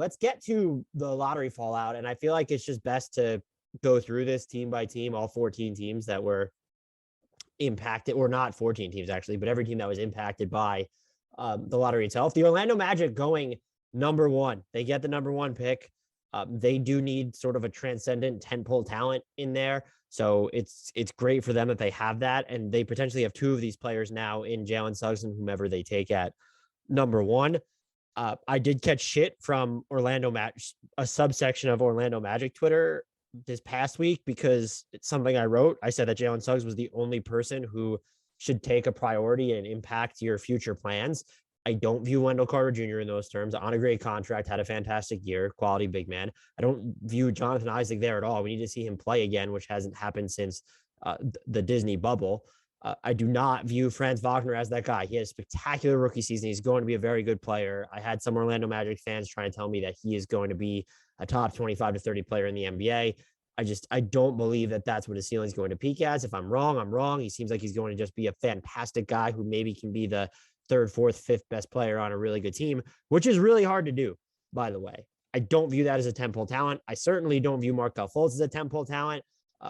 let's get to the lottery fallout. And I feel like it's just best to go through this team by team, all 14 teams that were impacted, or not 14 teams actually, but every team that was impacted by the lottery itself. The Orlando Magic going number one. They get the number one pick. They do need sort of a transcendent tentpole talent in there. So it's great for them that they have that. And they potentially have two of these players now in Jalen Suggs and whomever they take at number one. I did catch shit from Orlando Magic, a subsection of Orlando Magic Twitter this past week, because it's something I wrote. I said that Jalen Suggs was the only person who should take a priority and impact your future plans. I don't view Wendell Carter Jr. in those terms. On a great contract, had a fantastic year, quality big man. I don't view Jonathan Isaac there at all. We need to see him play again, which hasn't happened since the Disney bubble. I do not view Franz Wagner as that guy. He had a spectacular rookie season. He's going to be a very good player. I had some Orlando Magic fans trying to tell me that he is going to be a top 25 to 30 player in the NBA. I don't believe that that's what his ceiling is going to peak as. If I'm wrong, I'm wrong. He seems like he's going to just be a fantastic guy who maybe can be the third, fourth, fifth best player on a really good team, which is really hard to do, by the way. I don't view that as a tentpole talent. I certainly don't view Markelle Fultz as a tentpole talent.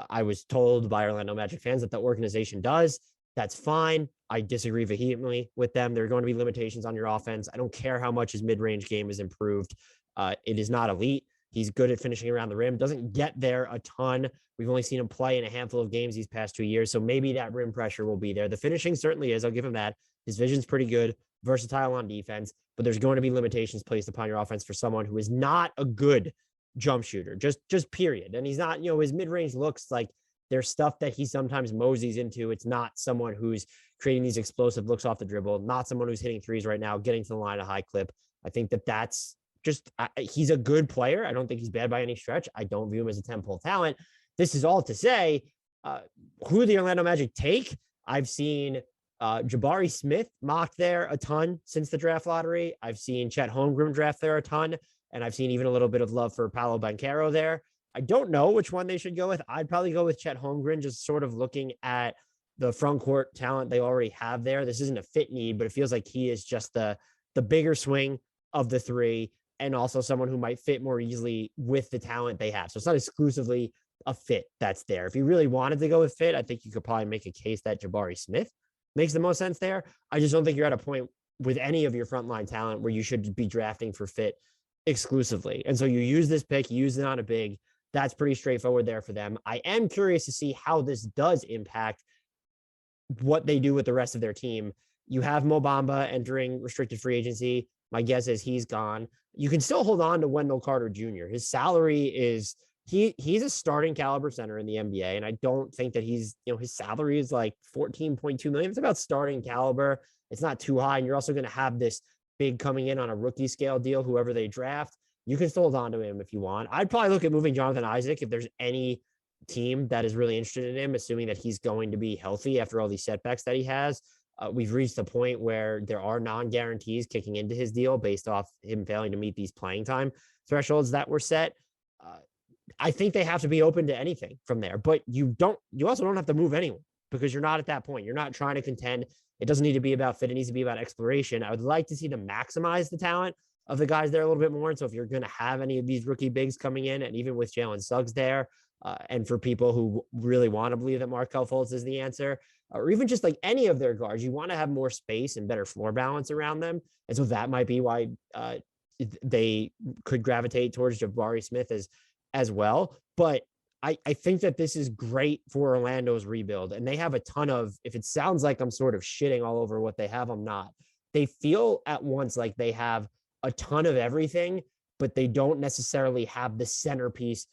I was told by Orlando Magic fans that the organization does. That's fine. I disagree vehemently with them. There are going to be limitations on your offense. I don't care how much his mid-range game is improved. It is not elite. He's good at finishing around the rim. Doesn't get there a ton. We've only seen him play in a handful of games these past 2 years. So maybe that rim pressure will be there. The finishing certainly is. I'll give him that. His vision's pretty good, versatile on defense, but there's going to be limitations placed upon your offense for someone who is not a good jump shooter, just period. And he's not, his mid-range looks like there's stuff that he sometimes moseys into. It's not someone who's creating these explosive looks off the dribble, not someone who's hitting threes right now, getting to the line a high clip. I think that's just, he's a good player. I don't think he's bad by any stretch. I don't view him as a tentpole talent. This is all to say, who the Orlando Magic take. I've seen Jabari Smith mocked there a ton since the draft lottery. I've seen Chet Holmgren draft there a ton, and I've seen even a little bit of love for Paolo Banchero there. I don't know which one they should go with. I'd probably go with Chet Holmgren, just sort of looking at the front court talent they already have there. This isn't a fit need, but it feels like he is just the bigger swing of the three, and also someone who might fit more easily with the talent they have. So it's not exclusively a fit that's there. If you really wanted to go with fit, I think you could probably make a case that Jabari Smith makes the most sense there. I just don't think you're at a point with any of your frontline talent where you should be drafting for fit exclusively. And so you use this pick, you use it on a big. That's pretty straightforward there for them. I am curious to see how this does impact what they do with the rest of their team. You have Mo Bamba entering restricted free agency. My guess is he's gone. You can still hold on to Wendell Carter Jr. His salary is, he's a starting caliber center in the NBA. And I don't think that he's, his salary is like $14.2 million. It's about starting caliber. It's not too high. And you're also going to have this big coming in on a rookie scale deal, whoever they draft. You can still hold on to him if you want. I'd probably look at moving Jonathan Isaac if there's any team that is really interested in him, assuming that he's going to be healthy after all these setbacks that he has. We've reached a point where there are non-guarantees kicking into his deal based off him failing to meet these playing time thresholds that were set. I think they have to be open to anything from there, but you also don't have to move anyone, because you're not at that point. You're not trying to contend. It doesn't need to be about fit. It needs to be about exploration. I would like to see them maximize the talent of the guys there a little bit more. And so if you're going to have any of these rookie bigs coming in, and even with Jalen Suggs there, and for people who really want to believe that Markelle Fultz is the answer, or even just like any of their guards, you want to have more space and better floor balance around them. And so that might be why they could gravitate towards Jabari Smith as well. But I think that this is great for Orlando's rebuild. And they have a ton of, if it sounds like I'm sort of shitting all over what they have, I'm not. They feel at once like they have a ton of everything, but they don't necessarily have the centerpiece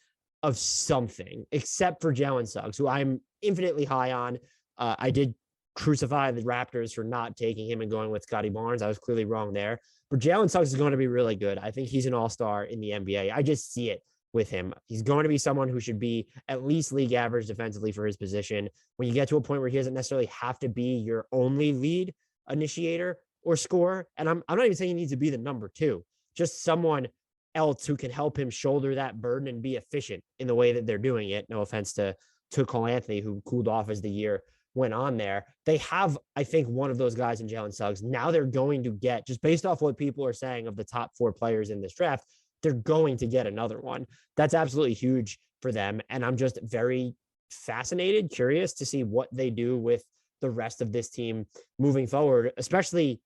of something, except for Jalen Suggs, who I'm infinitely high on. I did crucify the Raptors for not taking him and going with Scotty Barnes. I was clearly wrong there. But Jalen Suggs is going to be really good. I think he's an all-star in the NBA. I just see it with him. He's going to be someone who should be at least league average defensively for his position. When you get to a point where he doesn't necessarily have to be your only lead initiator or scorer, and I'm not even saying he needs to be the number two, just someone else who can help him shoulder that burden and be efficient in the way that they're doing it. No offense to Cole Anthony, who cooled off as the year went on there. They have, I think, one of those guys in Jalen Suggs. Now they're going to get, just based off what people are saying of the top four players in this draft, they're going to get another one. That's absolutely huge for them. And I'm just very fascinated, curious to see what they do with the rest of this team moving forward, especially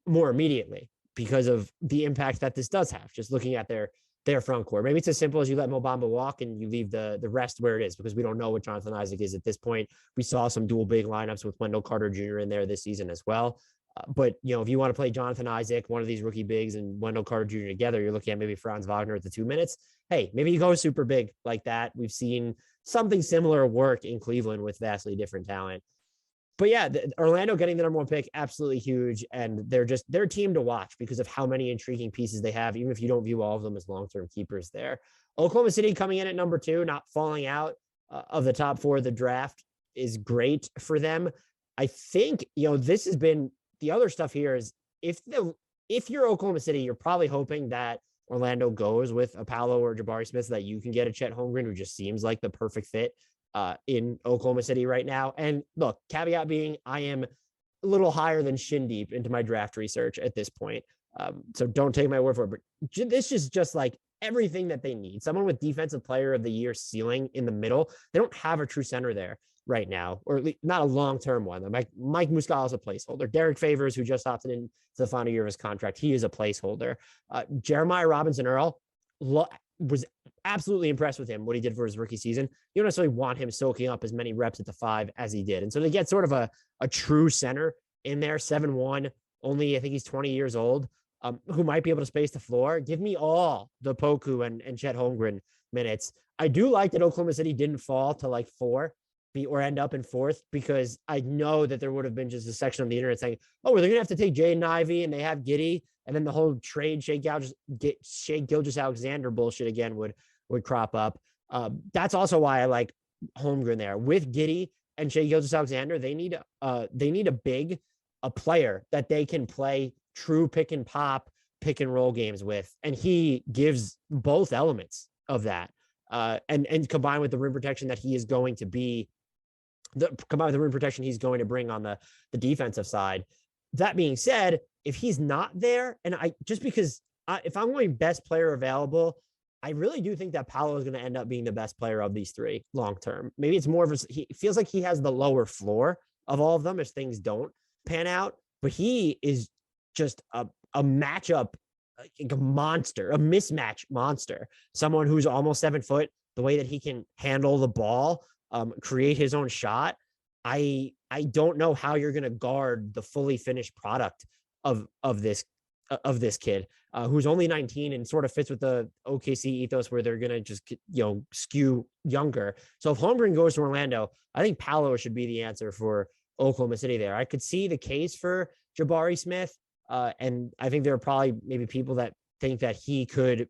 more immediately because of the impact that this does have. Just looking at their front court. Maybe it's as simple as you let Mo Bamba walk and you leave the rest where it is, because we don't know what Jonathan Isaac is at this point. We saw some dual big lineups with Wendell Carter Jr. in there this season as well. But, if you want to play Jonathan Isaac, one of these rookie bigs, and Wendell Carter Jr. together, you're looking at maybe Franz Wagner at the 2 minutes. Hey, maybe you go super big like that. We've seen something similar work in Cleveland with vastly different talent. But yeah, Orlando getting the number 1 pick, absolutely huge. And they're a team to watch because of how many intriguing pieces they have, even if you don't view all of them as long-term keepers there. Oklahoma City coming in at number 2, not falling out of the top 4 of the draft is great for them. I think, this has been the other stuff here is if you're Oklahoma City, you're probably hoping that Orlando goes with a Paolo or Jabari Smith so that you can get a Chet Holmgren, who just seems like the perfect fit in Oklahoma City right now. And look, caveat being, I am a little higher than shin deep into my draft research at this point. So don't take my word for it, but this is just like everything that they need. Someone with defensive player of the year ceiling in the middle. They don't have a true center there right now, or at least not a long-term one. Mike Muscala is a placeholder. Derek Favors, who just opted into the final year of his contract, he is a placeholder. Jeremiah Robinson-Earl was absolutely impressed with him, what he did for his rookie season. You don't necessarily want him soaking up as many reps at the 5 as he did. And so to get sort of a true center in there, 7'1", only I think he's 20 years old, who might be able to space the floor. Give me all the Poku and Chet Holmgren minutes. I do like that Oklahoma City didn't fall to like 4 or end up in 4th, because I know that there would have been just a section on the internet saying, oh, well, they're going to have to take Jaden Ivey and they have Giddey. And then the whole trade Shai Gilgeous-Alexander bullshit again would crop up. That's also why I like Holmgren there. With Giddey and Shai Gilgeous-Alexander, they need a player that they can play true pick and pop, pick and roll games with. And he gives both elements of that. And combined with the rim protection that he is going to be, combined with the rim protection he's going to bring on the defensive side. That being said, if he's not there, and if I'm going best player available, I really do think that Paolo is going to end up being the best player of these 3 long term. Maybe it's more of he feels like he has the lower floor of all of them as things don't pan out, but he is just a matchup, like a monster, a mismatch monster, someone who's almost 7 foot, the way that he can handle the ball, create his own shot. I don't know how you're going to guard the fully finished product of this kid, who's only 19 and sort of fits with the OKC ethos where they're going to just, skew younger. So if Holmgren goes to Orlando, I think Paolo should be the answer for Oklahoma City there. I could see the case for Jabari Smith. And I think there are probably maybe people that think that he could,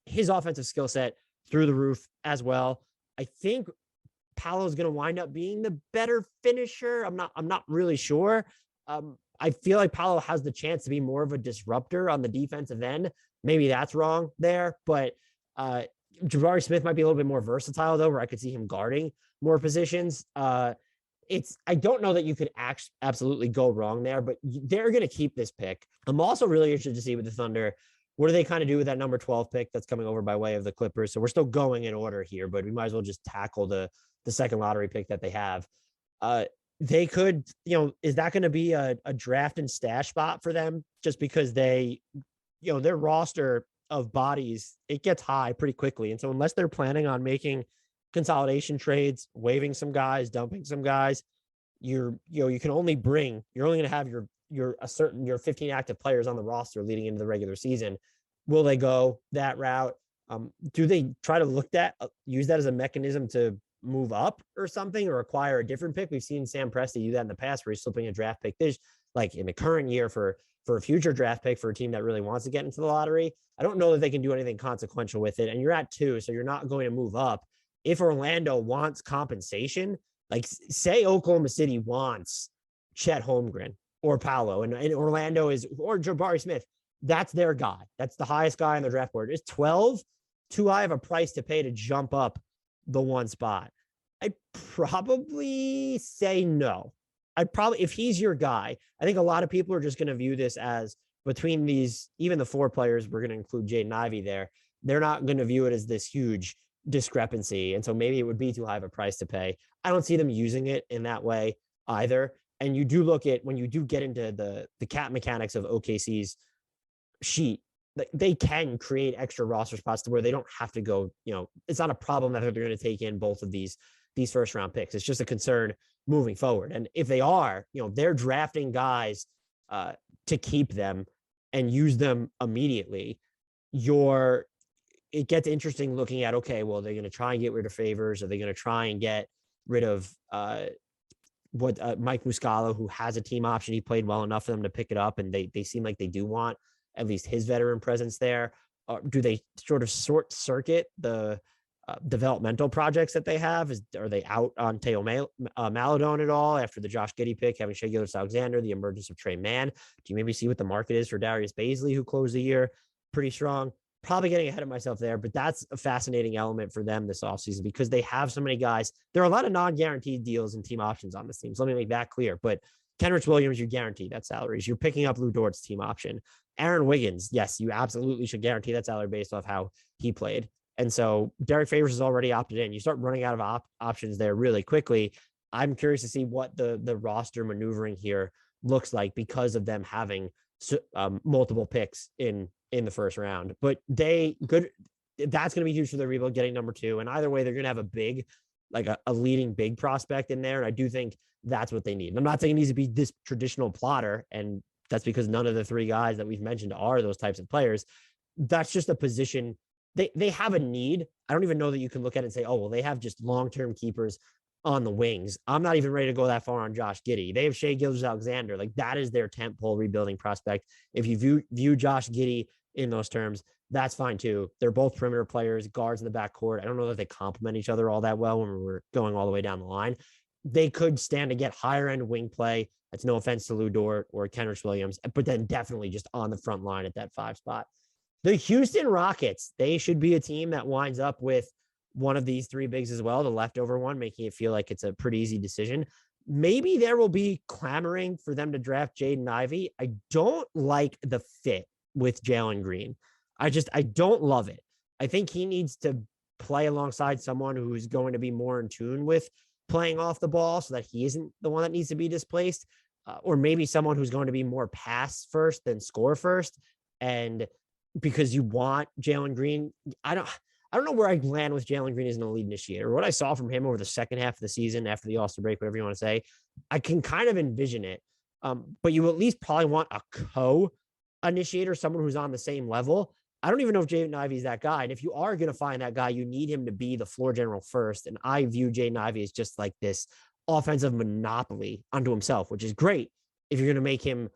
his offensive skill set through the roof as well. I think Paolo is going to wind up being the better finisher. I'm not really sure. I feel like Paolo has the chance to be more of a disruptor on the defensive end. Maybe that's wrong there, but Jabari Smith might be a little bit more versatile though, where I could see him guarding more positions. I don't know that you could absolutely go wrong there, but they're going to keep this pick. I'm also really interested to see with the Thunder, what do they kind of do with that number 12 pick that's coming over by way of the Clippers? So we're still going in order here, but we might as well just tackle the second lottery pick that they have. They could, is that going to be a draft and stash spot for them? Just because they, their roster of bodies, it gets high pretty quickly. And so unless they're planning on making consolidation trades, waiving some guys, dumping some guys, you can only you're only going to have your 15 active players on the roster leading into the regular season. Will they go that route? Do they try to use that as a mechanism to move up or something, or acquire a different pick? We've seen Sam Presti do that in the past, where he's slipping a draft pick. There's like in the current year for a future draft pick for a team that really wants to get into the lottery. I don't know that they can do anything consequential with it. And you're at 2, so you're not going to move up. If Orlando wants compensation, like say Oklahoma City wants Chet Holmgren or Paolo, and Orlando or Jabari Smith, that's their guy. That's the highest guy on the draft board. Is 12 too high of a price to pay to jump up the 1 spot? I'd probably say no. If he's your guy, I think a lot of people are just going to view this as between these, even the 4 players, we're going to include Jaden Ivey there, they're not going to view it as this huge discrepancy. And so maybe it would be too high of a price to pay. I don't see them using it in that way either. And you do look at, when you do get into the cap mechanics of OKC's sheet, they can create extra roster spots to where they don't have to go, it's not a problem that they're going to take in both of these first round picks. It's just a concern moving forward. And if they are, they're drafting guys to keep them and use them immediately, it gets interesting looking at, okay, well, they're going to try and get rid of Favors. Are they going to try and get rid of Mike Muscala, who has a team option? He played well enough for them to pick it up, and they seem like they do want at least his veteran presence there. Do they sort of short circuit the developmental projects that they have? Are they out on Teo Maladon at all after the Josh Giddey pick, having Shai Gilgeous-Alexander, the emergence of Trey Mann? Do you maybe see what the market is for Darius Bazley, who closed the year pretty strong? Probably getting ahead of myself there, but that's a fascinating element for them this offseason because they have so many guys. There are a lot of non-guaranteed deals and team options on this team. So let me make that clear. But Kenrich Williams, you guarantee that salaries. You're picking up Lou Dort's team option. Aaron Wiggins, yes, you absolutely should guarantee that salary based off how he played. And so Derek Favors is already opted in. You start running out of options there really quickly. I'm curious to see what the roster maneuvering here looks like because of them having multiple picks in the first round. But that's going to be huge for the rebuild, getting number 2. And either way, they're going to have a big, like a leading big prospect in there. And I do think that's what they need. And I'm not saying it needs to be this traditional plotter, and that's because none of the 3 guys that we've mentioned are those types of players. That's just a position. They have a need. I don't even know that you can look at it and say, oh, well, they have just long-term keepers on the wings. I'm not even ready to go that far on Josh Giddey. They have Shai Gilgeous-Alexander. Like, that is their tentpole rebuilding prospect. If you view Josh Giddey in those terms, that's fine too. They're both perimeter players, guards in the backcourt. I don't know that they complement each other all that well when we're going all the way down the line. They could stand to get higher end wing play. That's no offense to Lou Dort or Kenrich Williams, but then definitely just on the front line at that 5 spot. The Houston Rockets, they should be a team that winds up with one of these 3 bigs as well, the leftover one, making it feel like it's a pretty easy decision. Maybe there will be clamoring for them to draft Jaden Ivey. I don't like the fit with Jalen Green. I don't love it. I think he needs to play alongside someone who's going to be more in tune with playing off the ball so that he isn't the one that needs to be displaced, or maybe someone who's going to be more pass first than score first. And because you want Jalen Green, I don't know where I land with Jalen Green as an elite initiator. What I saw from him over the second half of the season after the All-Star break, whatever you want to say, I can kind of envision it. But you at least probably want a co-initiator, someone who's on the same level. I don't even know if Jaden Ivey is that guy. And if you are going to find that guy, you need him to be the floor general first. And I view Jaden Ivey as just like this offensive monopoly unto himself, which is great if you're going to make him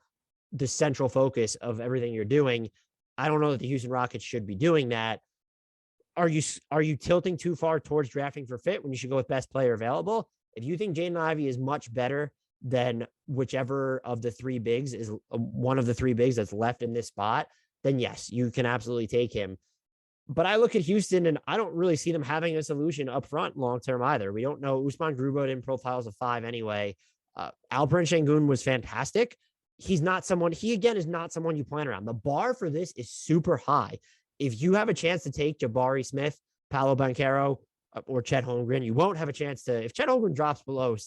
the central focus of everything you're doing. I don't know that the Houston Rockets should be doing that. Are you tilting too far towards drafting for fit when you should go with best player available? If you think Jaden Ivey is much better than whichever of the 3 bigs is one of the 3 bigs that's left in this spot, then yes, you can absolutely take him. But I look at Houston and I don't really see them having a solution up front long-term either. We don't know. Usman Garuba didn't profile as a 5 anyway. Alperen Şengün was fantastic. He is not someone you plan around. The bar for this is super high. If you have a chance to take Jabari Smith, Paolo Banchero, or Chet Holmgren, you won't have a chance to. If Chet Holmgren drops below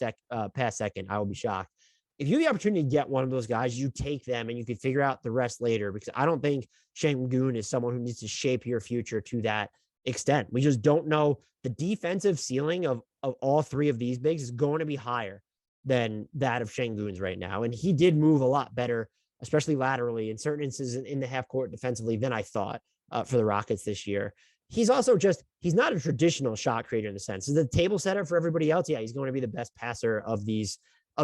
past second, I will be shocked. If you have the opportunity to get one of those guys, you take them and you can figure out the rest later, because I don't think Şengün is someone who needs to shape your future to that extent. We just don't know. The defensive ceiling of all 3 of these bigs is going to be higher than that of Şengün's right now. And he did move a lot better, especially laterally in certain instances in the half court defensively than I thought for the Rockets this year. He's also he's not a traditional shot creator in the sense. He's the table setter for everybody else. Yeah, he's going to be the best passer of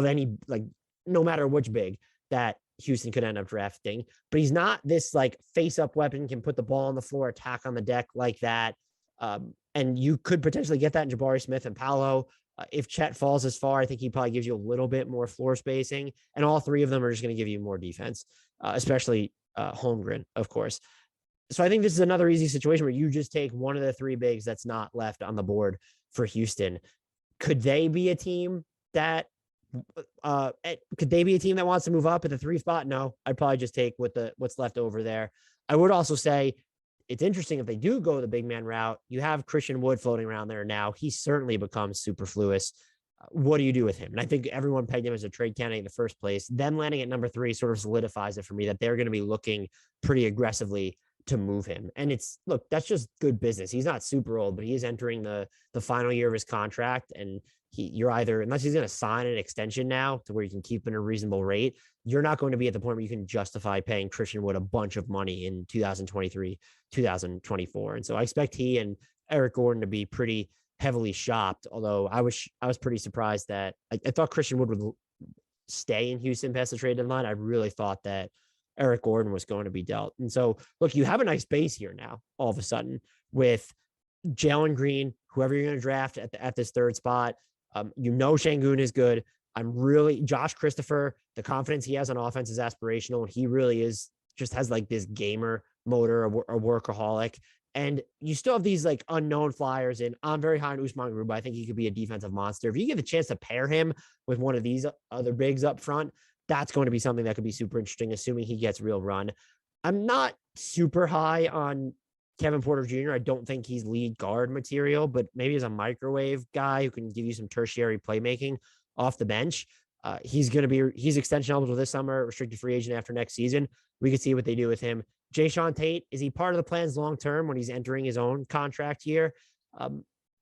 any, like, no matter which big that Houston could end up drafting. But he's not this like face-up weapon, can put the ball on the floor, attack on the deck like that. And you could potentially get that in Jabari Smith and Paolo. If Chet falls as far, I think he probably gives you a little bit more floor spacing. And all 3 of them are just going to give you more defense, especially Holmgren, of course. So I think this is another easy situation where you just take one of the 3 bigs that's not left on the board for Houston. Could they be a team that Could they be a team that wants to move up at the 3 spot? No, I'd probably just take what's left over there. I would also say it's interesting if they do go the big man route. You have Christian Wood floating around there now. He certainly becomes superfluous. What do you do with him? And I think everyone pegged him as a trade candidate in the first place. Them landing at number 3 sort of solidifies it for me that they're going to be looking pretty aggressively to move him. And that's just good business. He's not super old, but he is entering the final year of his contract. And you're either, unless he's going to sign an extension now to where you can keep him at a reasonable rate, you're not going to be at the point where you can justify paying Christian Wood a bunch of money in 2023, 2024. And so I expect he and Eric Gordon to be pretty heavily shopped. Although I was pretty surprised that I thought Christian Wood would stay in Houston past the trade deadline. I really thought that Eric Gordon was going to be dealt. And so, look, you have a nice base here now, all of a sudden, with Jalen Green, whoever you're going to draft at this 3rd spot. Şengün is good. Josh Christopher, the confidence he has on offense is aspirational. And he really just has like this gamer motor, a workaholic. And you still have these like unknown flyers in. I'm very high on Usman Garuba. I think he could be a defensive monster. If you get the chance to pair him with one of these other bigs up front, that's going to be something that could be super interesting, assuming he gets real run. I'm not super high on Kevin Porter Jr. I don't think he's lead guard material, but maybe as a microwave guy who can give you some tertiary playmaking off the bench. He's extension eligible this summer, restricted free agent after next season. We could see what they do with him. Jae'Sean Tate, is he part of the plans long-term when he's entering his own contract year?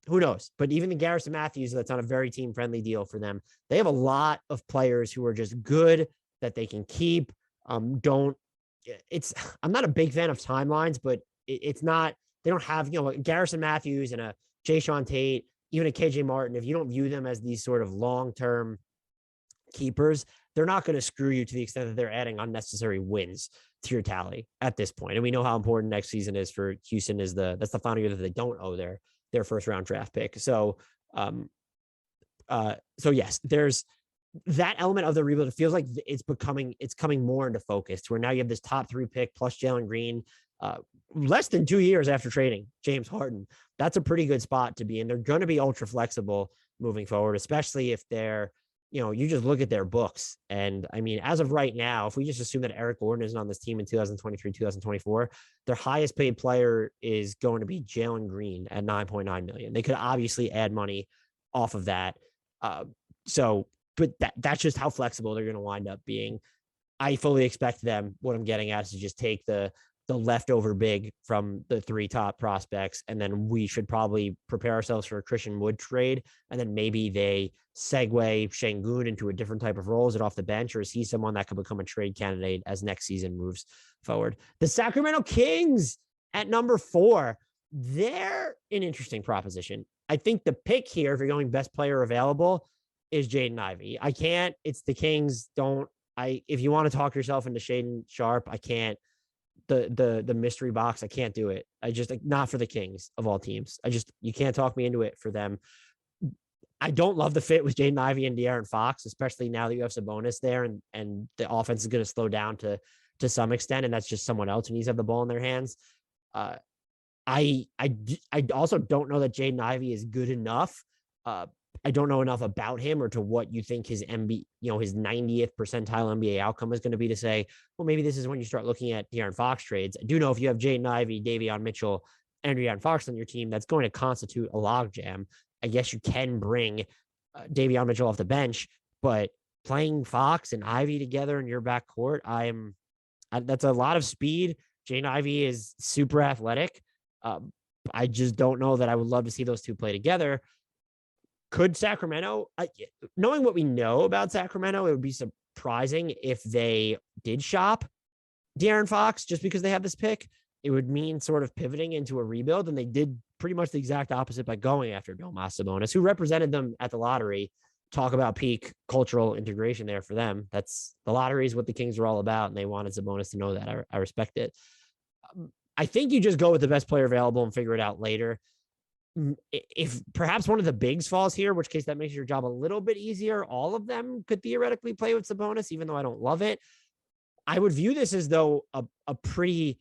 Who knows? But even the Garrison Matthews, that's on a very team-friendly deal for them. They have a lot of players who are just good that they can keep. I'm not a big fan of timelines, but it's not, they don't have, Garrison Matthews and a Jae'Sean Tate, even a KJ Martin. If you don't view them as these sort of long-term keepers, they're not going to screw you to the extent that they're adding unnecessary wins to your tally at this point. And we know how important next season is for Houston. That's the final year that they don't owe their first round draft pick. So yes, there's that element of the rebuild. It feels like it's coming more into focus to where now you have this top 3 pick plus Jalen Green, less than 2 years after trading James Harden. That's a pretty good spot to be in. They're going to be ultra flexible moving forward, especially if they're, you just look at their books. And I mean, as of right now, if we just assume that Eric Gordon isn't on this team in 2023, 2024, their highest paid player is going to be Jalen Green at $9.9 million. They could obviously add money off of that. But that's just how flexible they're going to wind up being. I fully expect them, what I'm getting at is to just take the leftover big from the 3 top prospects. And then we should probably prepare ourselves for a Christian Wood trade. And then maybe they segue Şengün into a different type of role. Is it off the bench, or is he someone that could become a trade candidate as next season moves forward? The Sacramento Kings at number 4, they're an interesting proposition. I think the pick here, if you're going best player available, is Jaden Ivey. It's the Kings. If you want to talk yourself into Shaedon Sharpe, I can't. The mystery box, I can't do it. Not for the Kings of all teams. You can't talk me into it for them. I don't love the fit with Jaden Ivey and De'Aaron Fox, especially now that you have Sabonis there and the offense is going to slow down to some extent. And that's just someone else who needs to have the ball in their hands. I also don't know that Jaden Ivey is good enough. I don't know enough about him or to what you think his his 90th percentile NBA outcome is going to be to say, well, maybe this is when you start looking at De'Aaron Fox trades. I do know if you have Jaden Ivey, Davion Mitchell, and De'Aaron Fox on your team, that's going to constitute a logjam. I guess you can bring Davion Mitchell off the but playing Fox and Ivey together in your backcourt, that's a lot of speed. Jaden Ivey is super athletic. I just don't know that I would love to see those two play together. Could Sacramento, knowing what we know about Sacramento, it would be surprising if they did shop De'Aaron Fox just because they have this pick. It would mean sort of pivoting into a rebuild, and they did pretty much the exact opposite by going after Domas Sabonis, who represented them at the lottery. Talk about peak cultural integration there for them. That's the lottery is what the Kings are all about, and they wanted Sabonis to know that. I respect it. I think you just go with the best player available and figure it out later. If perhaps one of the bigs falls here, in which case that makes your job a little bit easier, all of them could theoretically play with Sabonis, even though I don't love it. I would view this as though a pretty,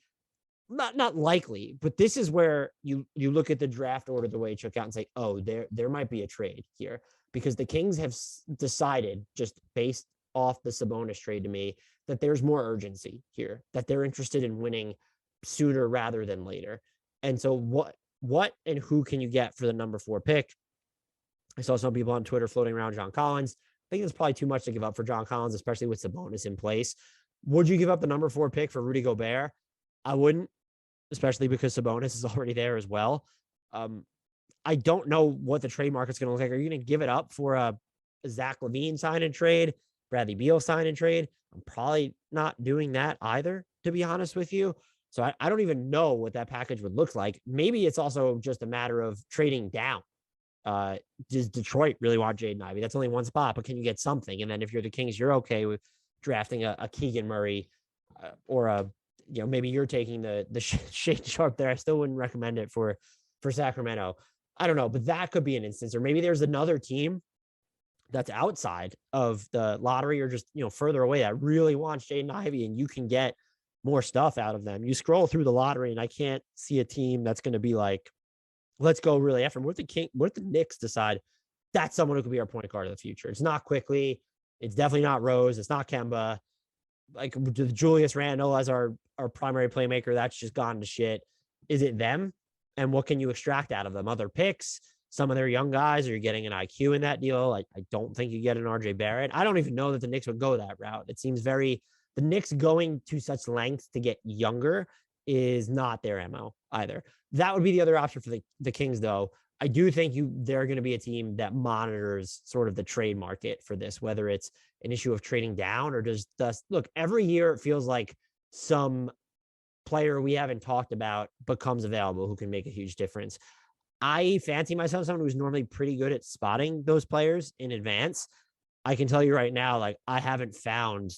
not likely, but this is where you look at the draft order the way it shook out and say, oh, there might be a trade here. because the Kings have decided, just based off the Sabonis trade to me, that there's more urgency here, that they're interested in winning sooner rather than later. And so what and who can you get for the number 4 pick? I saw some people on Twitter floating around John Collins. I think it's probably too much to give up for John Collins, especially with Sabonis in place. Would you give up the number 4 pick for Rudy Gobert? I wouldn't, especially because Sabonis is already there as well. I don't know what the trade market's going to look like. Are you going to give it up for a Zach LaVine sign and trade, Bradley Beal sign and trade? I'm probably not doing that either, to be honest with you. So I don't even know what that package would look like. Maybe it's also just a matter of trading down. Does Detroit really want Jaden Ivey? That's only one spot, but can you get something? And then if you're the Kings, you're okay with drafting a Keegan Murray or maybe you're taking the Shane Sharp there. I still wouldn't recommend it for Sacramento. I don't know, but that could be an instance. Or maybe there's another team that's outside of the lottery or just, further away that really wants Jaden Ivey, and you can get more stuff out of them. You scroll through the lottery and I can't see a team that's going to be like, let's go really after him. What if the Knicks decide that's someone who could be our point guard of the future? It's not Quickly. It's definitely not Rose. It's not Kemba. Like Julius Randle as our primary playmaker, that's just gone to shit. Is it them? And what can you extract out of them? Other picks, some of their young guys, are you getting an IQ in that deal? I don't think you get an RJ Barrett. I don't even know that the Knicks would go that route. It seems the Knicks going to such lengths to get younger is not their MO either. That would be the other option for the Kings, though. I do think they're going to be a team that monitors sort of the trade market for this, whether it's an issue of trading down or just look, every year it feels like some player we haven't talked about becomes available who can make a huge difference. I fancy myself someone who's normally pretty good at spotting those players in advance. I can tell you right now, like, I haven't found,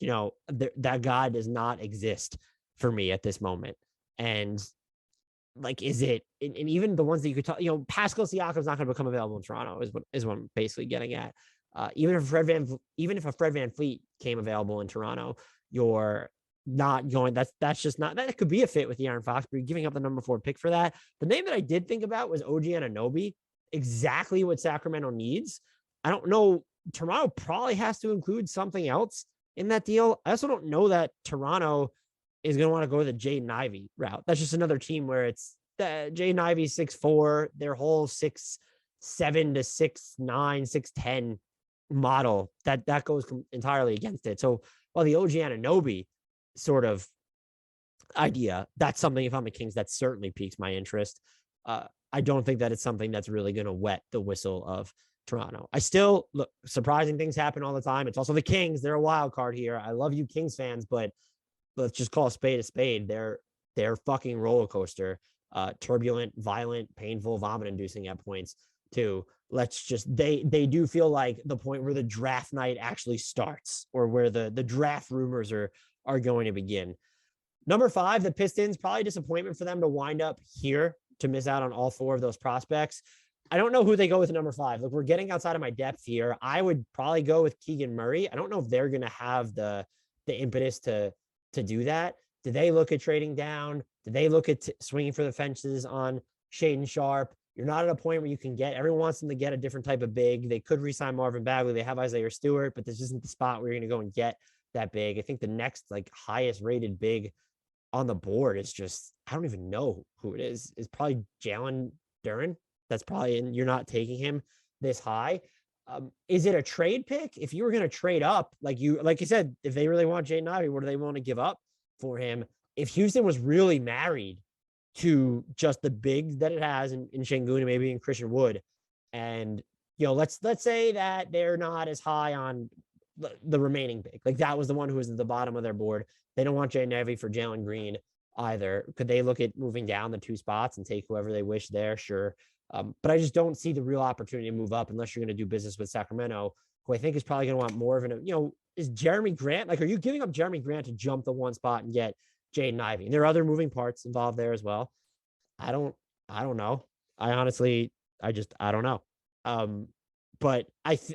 that guy does not exist for me at this moment. And like, is it, and even the ones that you could talk, Pascal Siakam's not going to become available in Toronto is what I'm basically getting at. Even if a Fred VanVleet came available in Toronto, you're not going, that's just not, that could be a fit with De'Aaron Fox, but you're giving up the number 4 pick for that. The name that I did think about was OG Anunoby, exactly what Sacramento needs. I don't know. Toronto probably has to include something else in that deal. I also don't know that Toronto is going to want to go the Jaden Ivey route. That's just another team where it's Jaden Ivey 6'4", their whole 6'7" to 6'9", 6'10" model that goes entirely against it. So while the OG Anunoby sort of idea, that's something, if I'm the Kings, that certainly piques my interest. I don't think that it's something that's really going to wet the whistle of Toronto. I still look, surprising things happen all the time. It's also the Kings. They're a wild card here. I love you Kings fans, but let's just call a spade a spade. They're fucking roller coaster, turbulent, violent, painful, vomit inducing at points too. Let's just, they do feel like the point where the draft night actually starts, or where the draft rumors are going to begin. Number 5, the Pistons, probably disappointment for them to wind up here, to miss out on all 4 of those prospects. I don't know who they go with number 5. Look, we're getting outside of my depth here. I would probably go with Keegan Murray. I don't know if they're going to have the impetus to do that. Do they look at trading down? Do they look at swinging for the fences on Shaedon Sharpe? You're not at a point where you can get, everyone wants them to get a different type of big. They could re-sign Marvin Bagley. They have Isaiah Stewart, but this isn't the spot where you're going to go and get that big. I think the next highest rated big on the board is just, I don't even know who it is probably Jalen Duren. That's probably, and you're not taking him this high. Is it a trade pick? If you were going to trade up, like you said, if they really want Jaden Ivey, what do they want to give up for him? If Houston was really married to just the big that it has in Şengün and maybe in Christian Wood, and let's say that they're not as high on the remaining big, like that was the one who was at the bottom of their board. They don't want Jaden Ivey for Jalen Green either. Could they look at moving down the 2 spots and take whoever they wish there? Sure. But I just don't see the real opportunity to move up unless you're going to do business with Sacramento, who I think is probably going to want more of an, is Jeremy Grant, are you giving up Jeremy Grant to jump the 1 spot and get Jaden Ivey? And there are other moving parts involved there as well. I don't know. I honestly, I don't know. But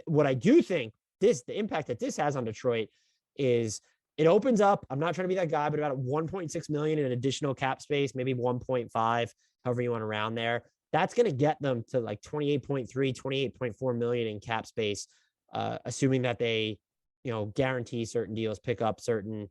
what I do think the impact that this has on Detroit is it opens up, I'm not trying to be that guy, but about $1.6 million in additional cap space, maybe 1.5, however you want to round there. That's going to get them to like 28.3, 28.4 million in cap space, assuming that they, guarantee certain deals, pick up certain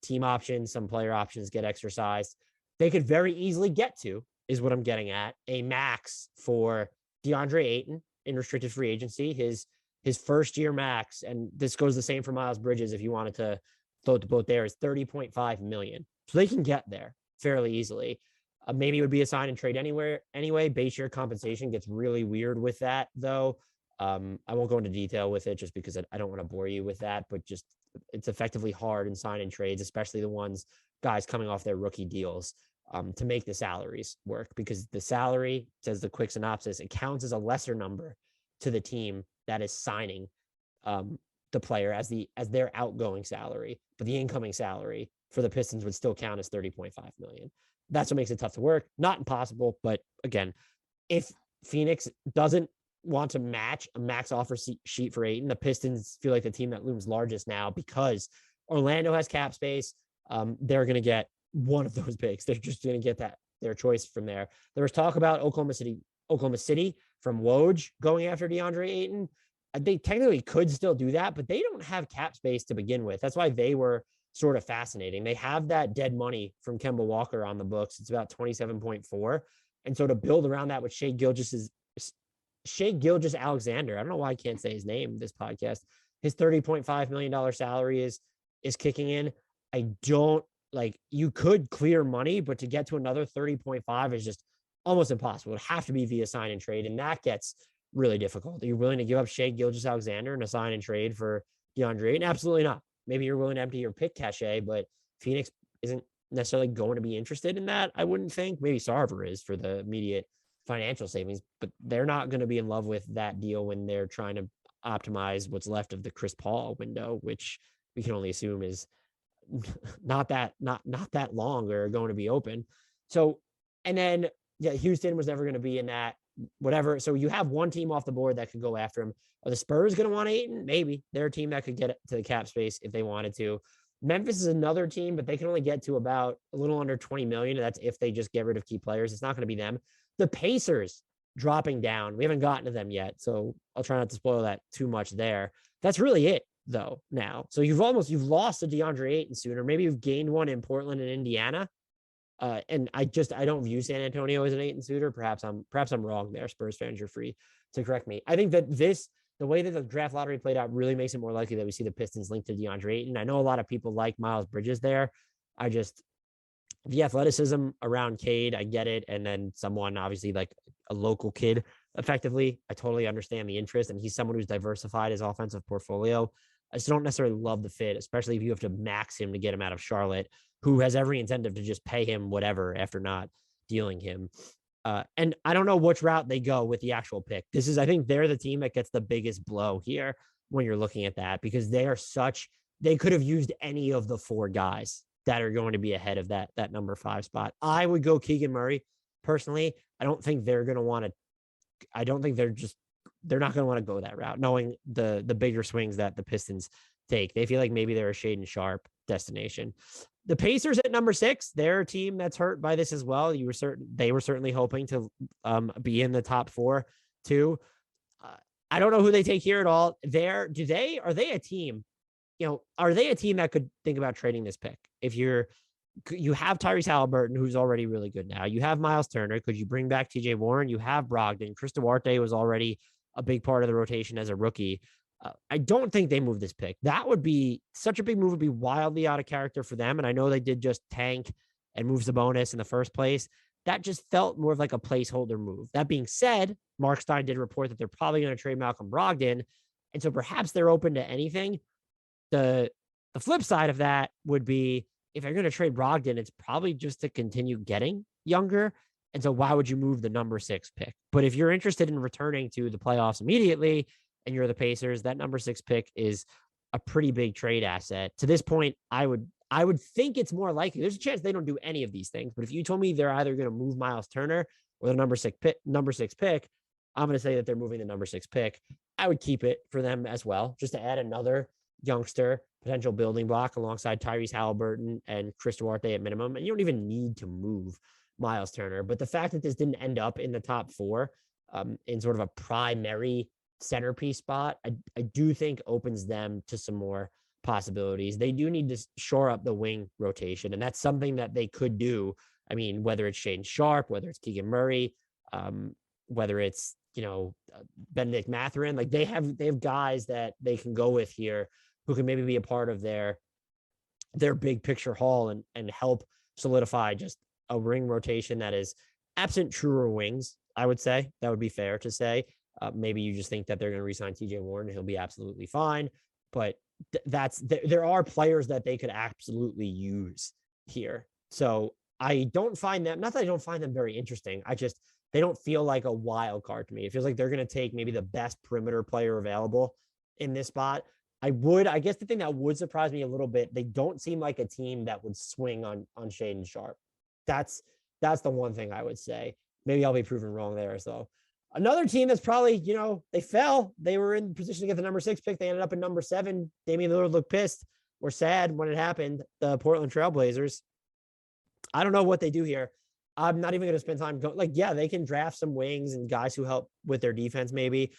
team options, some player options get exercised. They could very easily get to, is what I'm getting at, a max for DeAndre Ayton in restricted free agency, his first year max, and this goes the same for Miles Bridges if you wanted to float the boat there, is 30.5 million. So they can get there fairly easily. Maybe it would be a sign and trade anyway. Base year compensation gets really weird with that, though. I won't go into detail with it just because I don't want to bore you with that, but just it's effectively hard in sign and trades, especially the ones guys coming off their rookie deals, to make the salaries work, because the salary, says the quick synopsis, it counts as a lesser number to the team that is signing the player as their outgoing salary, but the incoming salary for the Pistons would still count as 30.5 million. That's what makes it tough to work. Not impossible, but again, if Phoenix doesn't want to match a max offer sheet for Ayton, the Pistons feel like the team that looms largest now because Orlando has cap space. They're going to get one of those picks. They're just going to get their choice from there. There was talk about Oklahoma City from Woj going after DeAndre Ayton. They technically could still do that, but they don't have cap space to begin with. That's why they were sort of fascinating. They have that dead money from Kemba Walker on the books. It's about 27.4. And so to build around that with Shai Gilgeous-Alexander, I don't know why I can't say his name this podcast. His $30.5 million salary is kicking in. I don't you could clear money, but to get to another 30.5 is just almost impossible. It would have to be via sign and trade, and that gets really difficult. Are you willing to give up Shai Gilgeous-Alexander and a sign and trade for DeAndre Ayton? Absolutely not. Maybe you're willing to empty your pick cachet, but Phoenix isn't necessarily going to be interested in that, I wouldn't think. Maybe Sarver is for the immediate financial savings, but they're not going to be in love with that deal when they're trying to optimize what's left of the Chris Paul window, which we can only assume is not that long or going to be open. So, and then Houston was never going to be in that, whatever. So you have one team off the board that could go after him. Are the Spurs going to want Ayton? Maybe. They're a team that could get to the cap space if they wanted to. Memphis is another team, but they can only get to about a little under 20 million. That's if they just get rid of key players. It's not going to be them. The Pacers dropping down. We haven't gotten to them yet, so I'll try not to spoil that too much there. That's really it, though, now. So you've lost a DeAndre Ayton sooner. Maybe you've gained one in Portland and Indiana. And I don't view San Antonio as an Ayton suitor. Perhaps I'm wrong there. Spurs fans, you're free to correct me. I think that the way that the draft lottery played out really makes it more likely that we see the Pistons linked to DeAndre Ayton. I know a lot of people like Miles Bridges there. The athleticism around Cade, I get it. And then someone, obviously, like a local kid, effectively, I totally understand the interest. And he's someone who's diversified his offensive portfolio. I just don't necessarily love the fit, especially if you have to max him to get him out of Charlotte, who has every incentive to just pay him whatever after not dealing him. And I don't know which route they go with the actual pick. I think they're the team that gets the biggest blow here when you're looking at that, because they could have used any of the four guys that are going to be ahead of that number 5 spot. I would go Keegan Murray personally. I don't think they're going to want to, they're not going to want to go that route, knowing the bigger swings that the Pistons take. They feel like maybe they're a Shaedon Sharpe destination. The Pacers at number 6, they're a team that's hurt by this as well. They were certainly hoping to be in the top 4 too. I don't know who they take here at all. Are they a team? Are they a team that could think about trading this pick? If you have Tyrese Halliburton, who's already really good now. You have Miles Turner. Could you bring back TJ Warren? You have Brogdon. Chris Duarte was already a big part of the rotation as a rookie. I don't think they move this pick. That would be such a big move, would be wildly out of character for them. And I know they did just tank and move Sabonis in the first place. That just felt more of like a placeholder move. That being said, Mark Stein did report that they're probably going to trade Malcolm Brogdon. And so perhaps they're open to anything. The flip side of that would be, if you're going to trade Brogdon, it's probably just to continue getting younger. And so why would you move the number 6 pick? But if you're interested in returning to the playoffs immediately and you're the Pacers, that number 6 pick is a pretty big trade asset. To this point, I would think it's more likely. There's a chance they don't do any of these things. But if you told me they're either going to move Miles Turner or the number 6 pick, I'm going to say that they're moving the number 6 pick. I would keep it for them as well, just to add another youngster potential building block alongside Tyrese Halliburton and Chris Duarte at minimum. And you don't even need to move Miles Turner. But the fact that this didn't end up in the top four in sort of a primary centerpiece spot, I do think opens them to some more possibilities. They do need to shore up the wing rotation, and that's something that they could do. I mean, whether it's Shaden Sharp, whether it's Keegan Murray, whether it's, Benedict Mathurin, like they have guys that they can go with here who can maybe be a part of their big picture haul and help solidify just a ring rotation that is absent truer wings. I would say that would be fair to say. Maybe you just think that they're going to re-sign TJ Warren. He'll be absolutely fine. But there are players that they could absolutely use here. So I don't find them, not that I don't find them very interesting. They don't feel like a wild card to me. It feels like they're going to take maybe the best perimeter player available in this spot. I guess the thing that would surprise me a little bit, they don't seem like a team that would swing on Shaden Sharp. That's the one thing I would say. Maybe I'll be proven wrong there. So another team that's probably, they fell. They were in position to get the number 6 pick. They ended up in number 7. Damian Lillard looked pissed or sad when it happened. The Portland Trailblazers. I don't know what they do here. I'm not even going to spend time going. They can draft some wings and guys who help with their defense maybe.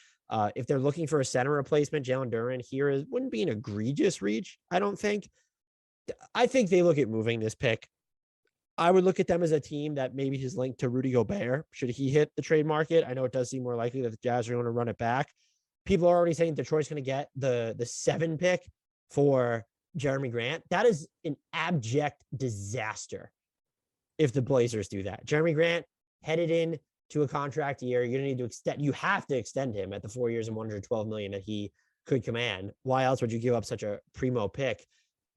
If they're looking for a center replacement, Jalen Duren here wouldn't be an egregious reach, I don't think. I think they look at moving this pick. I would look at them as a team that maybe is linked to Rudy Gobert. Should he hit the trade market? I know it does seem more likely that the Jazz are going to run it back. People are already saying Detroit's going to get the 7 pick for Jeremy Grant. That is an abject disaster if the Blazers do that. Jeremy Grant headed in to a contract year. You're going to need to extend. You have to extend him at the 4 years and $112 million that he could command. Why else would you give up such a primo pick?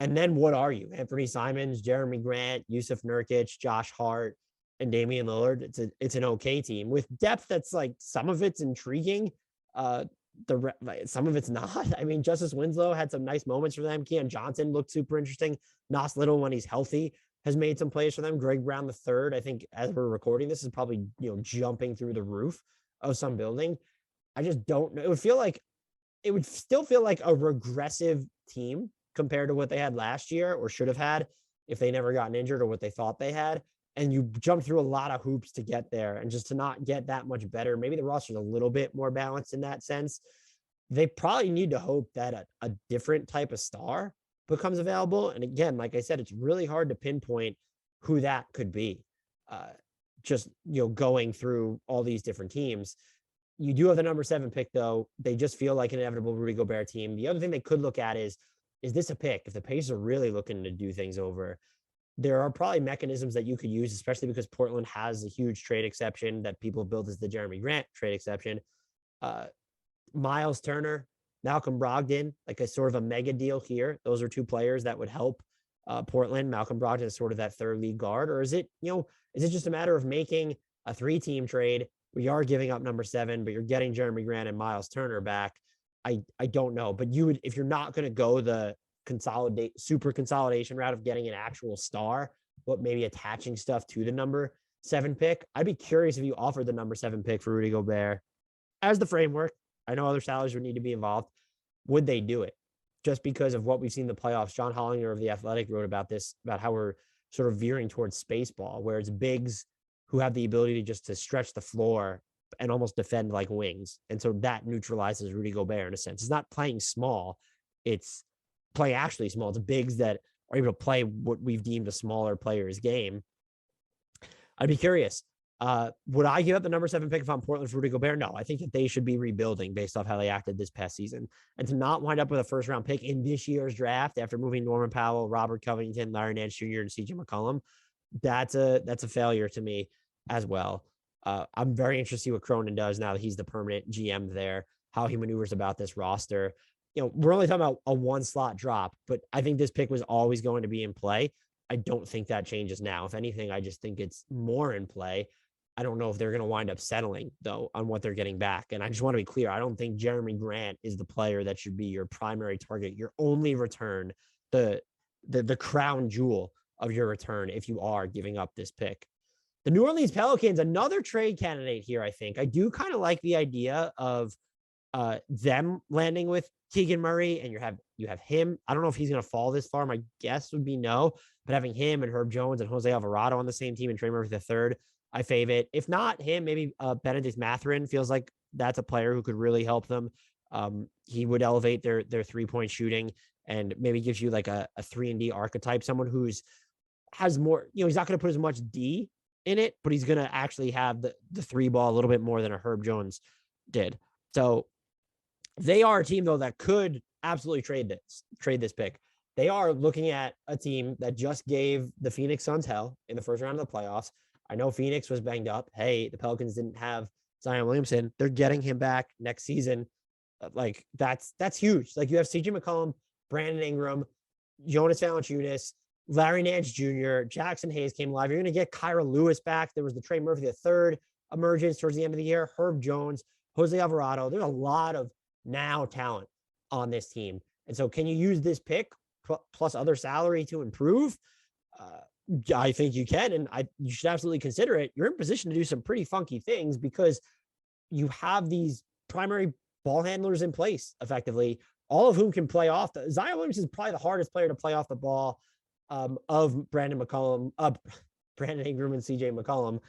And then what are you? Anthony Simons, Jeremy Grant, Yusuf Nurkic, Josh Hart, and Damian Lillard. It's an okay team with depth that's like some of it's intriguing. Some of it's not. I mean, Justice Winslow had some nice moments for them. Keon Johnson looked super interesting. Nas Little, when he's healthy, has made some plays for them. Greg Brown III, I think, as we're recording this, is probably jumping through the roof of some building. I just don't know. It would still feel like a regressive team compared to what they had last year or should have had if they never gotten injured or what they thought they had. And you jump through a lot of hoops to get there, and just to not get that much better. Maybe the roster's a little bit more balanced in that sense. They probably need to hope that a different type of star becomes available. And again, like I said, it's really hard to pinpoint who that could be. Going through all these different teams. You do have the number 7 pick, though. They just feel like an inevitable Rudy Gobert team. The other thing they could look at is this a pick? If the Pacers are really looking to do things over, there are probably mechanisms that you could use, especially because Portland has a huge trade exception that people build as the Jeremy Grant trade exception. Miles Turner, Malcolm Brogdon, like a sort of a mega deal here. Those are 2 players that would help Portland. Malcolm Brogdon is sort of that third lead guard, or is it just a matter of making a 3-team trade where you are giving up number 7, but you're getting Jeremy Grant and Miles Turner back? I don't know, but you would, if you're not going to go the super consolidation route of getting an actual star, but maybe attaching stuff to the number 7 pick, I'd be curious if you offered the number 7 pick for Rudy Gobert as the framework. I know other salaries would need to be involved. Would they do it? Just because of what we've seen in the playoffs. John Hollinger of The Athletic wrote about this, about how we're sort of veering towards space ball, where it's bigs who have the ability to stretch the floor and almost defend like wings. And so that neutralizes Rudy Gobert in a sense. It's not playing small. It's playing actually small. It's bigs that are able to play what we've deemed a smaller player's game. I'd be curious. Would I give up the number 7 pick if I'm Portland for Rudy Gobert? No, I think that they should be rebuilding based off how they acted this past season. And to not wind up with a first-round pick in this year's draft after moving Norman Powell, Robert Covington, Larry Nance Jr., and CJ McCollum, that's a failure to me as well. I'm very interested to see what Cronin does now that he's the permanent GM there, how he maneuvers about this roster. We're only talking about a 1-slot drop, but I think this pick was always going to be in play. I don't think that changes now. If anything, I just think it's more in play. I don't know if they're going to wind up settling, though, on what they're getting back. And I just want to be clear. I don't think Jeremy Grant is the player that should be your primary target, your only return, the crown jewel of your return if you are giving up this pick. The New Orleans Pelicans, another trade candidate here, I think. I do kind of like the idea of them landing with Keegan Murray, and you have him. I don't know if he's going to fall this far. My guess would be no, but having him and Herb Jones and Jose Alvarado on the same team and Trey Murphy the third, I fave it. If not him, maybe Benedict Mathurin feels like that's a player who could really help them. He would elevate their 3-point shooting and maybe gives you like a 3-and-D archetype, someone who's has more, he's not going to put as much D in it, but he's going to actually have the three ball a little bit more than a Herb Jones did. So they are a team, though, that could absolutely trade this pick. They are looking at a team that just gave the Phoenix Suns hell in the first round of the playoffs. I know Phoenix was banged up. Hey, the Pelicans didn't have Zion Williamson. They're getting him back next season. Like, that's huge. Like, you have CJ McCollum, Brandon Ingram, Jonas Valanciunas, Larry Nance Jr., Jackson Hayes came live. You're going to get Kyra Lewis back. There was the Trey Murphy the third emergence towards the end of the year. Herb Jones, Jose Alvarado. There's a lot of now talent on this team. And so can you use this pick plus other salary to improve? I think you can, and you should absolutely consider it. You're in position to do some pretty funky things because you have these primary ball handlers in place effectively, all of whom can play off. Zion Williamson is probably the hardest player to play off the ball of Brandon Ingram and CJ McCollum.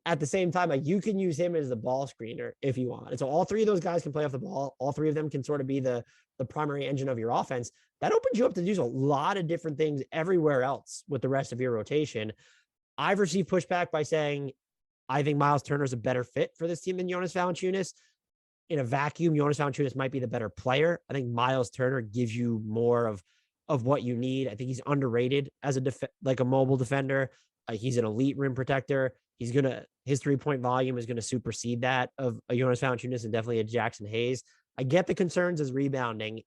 At the same time, like, you can use him as the ball screener if you want. And so all three of those guys can play off the ball. All three of them can sort of be the primary engine of your offense. That opens you up to do a lot of different things everywhere else with the rest of your rotation. I've received pushback by saying, I think Miles Turner is a better fit for this team than Jonas Valanciunas. In a vacuum, Jonas Valanciunas might be the better player. I think Miles Turner gives you more of what you need. I think he's underrated as a mobile defender. He's an elite rim protector. His 3-point volume is going to supersede that of a Jonas Valanciunas and definitely a Jackson Hayes. I get the concerns as rebounding.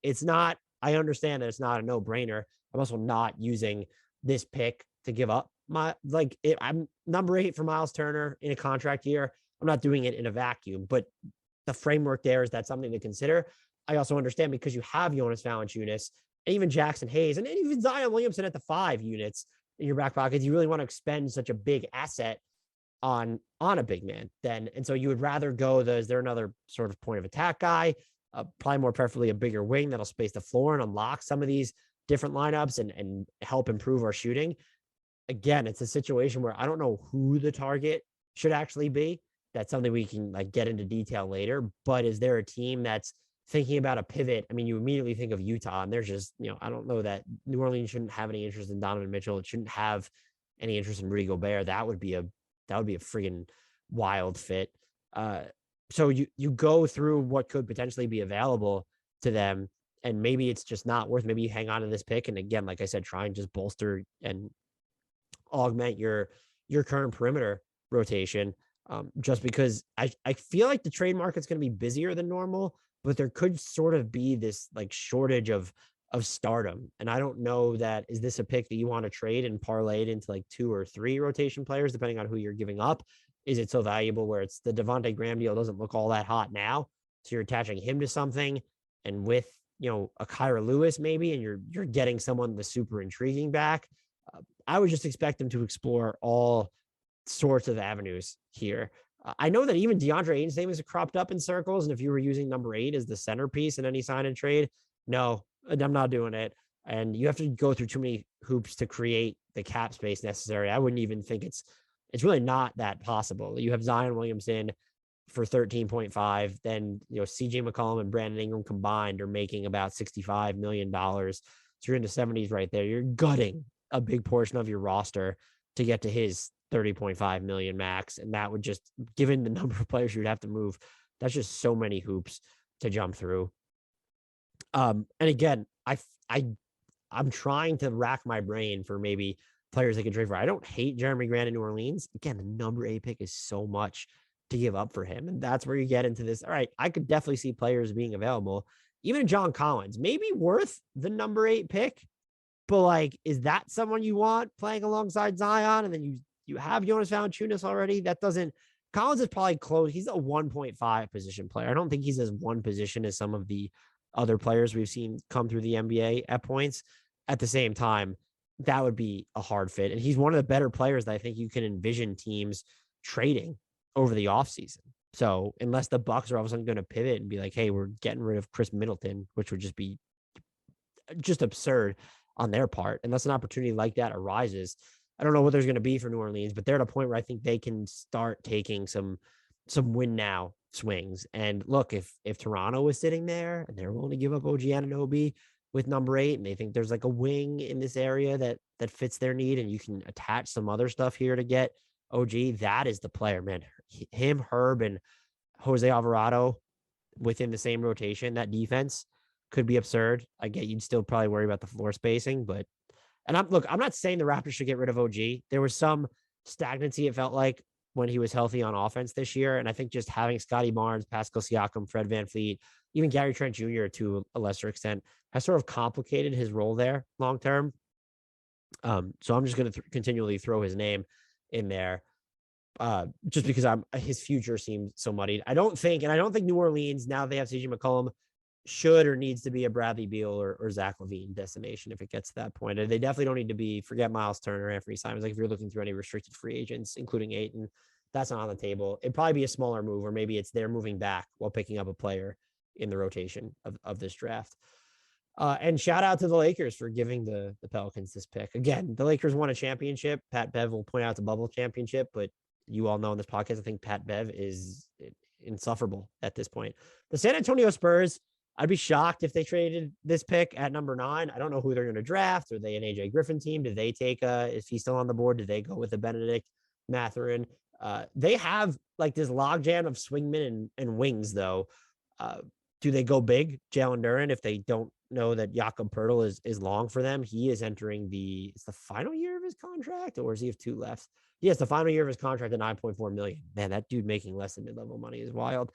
I understand that it's not a no-brainer. I'm also not using this pick to give up I'm number 8 for Miles Turner in a contract year. I'm not doing it in a vacuum, but the framework there is that's something to consider. I also understand because you have Jonas Valanciunas and even Jackson Hayes and even Zion Williamson at the 5 units in your back pocket. You really want to expend such a big asset on a big man then. And so you would rather go is there another sort of point of attack guy, probably more preferably a bigger wing that'll space the floor and unlock some of these different lineups and help improve our shooting. Again, it's a situation where I don't know who the target should actually be. That's something we can get into detail later, but is there a team that's thinking about a pivot? I mean, you immediately think of Utah, and there's just, I don't know that New Orleans shouldn't have any interest in Donovan Mitchell. It shouldn't have any interest in Rudy Gobert. That would be a friggin' wild fit. So you go through what could potentially be available to them, and maybe it's just not worth. Maybe you hang on to this pick, and again, like I said, try and just bolster and augment your current perimeter rotation. Just because I feel like the trade market's going to be busier than normal, but there could sort of be this shortage of stardom. And I don't know is this a pick that you want to trade and parlay it into 2 or 3 rotation players, depending on who you're giving up? Is it so valuable where it's the Devontae Graham deal doesn't look all that hot now? So you're attaching him to something, and with, a Kyra Lewis maybe, and you're getting someone the super intriguing back. I would just expect them to explore all sorts of avenues here. I know that even DeAndre Ayton's name is cropped up in circles. And if you were using number 8 as the centerpiece in any sign and trade, no, I'm not doing it. And you have to go through too many hoops to create the cap space necessary. I wouldn't even think it's really not that possible. You have Zion Williamson for 13.5. Then, CJ McCollum and Brandon Ingram combined are making about $65 million. So you're in the 70s right there. You're gutting a big portion of your roster to get to his 30.5 million max. And that would just, given the number of players you'd have to move, that's just so many hoops to jump through. And again, I'm trying to rack my brain for maybe players they can trade for. I don't hate Jeremy Grant in New Orleans. Again, the number 8 pick is so much to give up for him. And that's where you get into this. All right, I could definitely see players being available. Even John Collins, maybe worth the number 8 pick, but is that someone you want playing alongside Zion? And then you have Jonas Valanciunas already. Collins is probably close. He's a 1.5 position player. I don't think he's as one position as some of the other players we've seen come through the NBA at points. At the same time, that would be a hard fit. And he's one of the better players that I think you can envision teams trading over the offseason. So unless the Bucks are all of a sudden going to pivot and be like, hey, we're getting rid of Chris Middleton, which would just be just absurd on their part, unless an opportunity like that arises. I don't know what there's going to be for New Orleans, but they're at a point where I think they can start taking some win now swings. And look, if Toronto was sitting there and they're willing to give up OG Anunoby with number 8, and they think there's like a wing in this area that fits their need, and you can attach some other stuff here to get OG, that is the player, man. Him, Herb, and Jose Alvarado within the same rotation, that defense could be absurd. I get you'd still probably worry about the floor spacing, but I'm not saying the Raptors should get rid of OG. There was some stagnancy, it felt like, when he was healthy on offense this year. And I think just having Scotty Barnes, Pascal Siakam, Fred VanVleet, even Gary Trent Jr. to a lesser extent has sort of complicated his role there long term. So I'm just going to continually throw his name in there. Just because his future seems so muddied. I don't think New Orleans, now they have CJ McCollum, should or needs to be a Bradley Beal or Zach LaVine destination if it gets to that point. And they definitely don't need to be, forget Miles Turner, Anthony Simons. Like if you're looking through any restricted free agents, including Ayton, that's not on the table. It'd probably be a smaller move, or maybe it's they're moving back while picking up a player in the rotation of this draft. And shout out to the Lakers for giving the Pelicans this pick. Again, the Lakers won a championship. Pat Bev will point out it's a bubble championship, but you all know in this podcast, I think Pat Bev is insufferable at this point. The San Antonio Spurs, I'd be shocked if they traded this pick at number 9. I don't know who they're going to draft. Are they an AJ Griffin team? Did they take is he still on the board? Did they go with a Benedict Mathurin? They have like this logjam of swingmen and wings, though. Do they go big, Jalen Duren, if they don't know that Jakob Poeltl is long for them? He is entering it's the final year of his contract, or does he have 2 left? Yes, the final year of his contract at $9.4 million. Man, that dude making less than mid-level money is wild.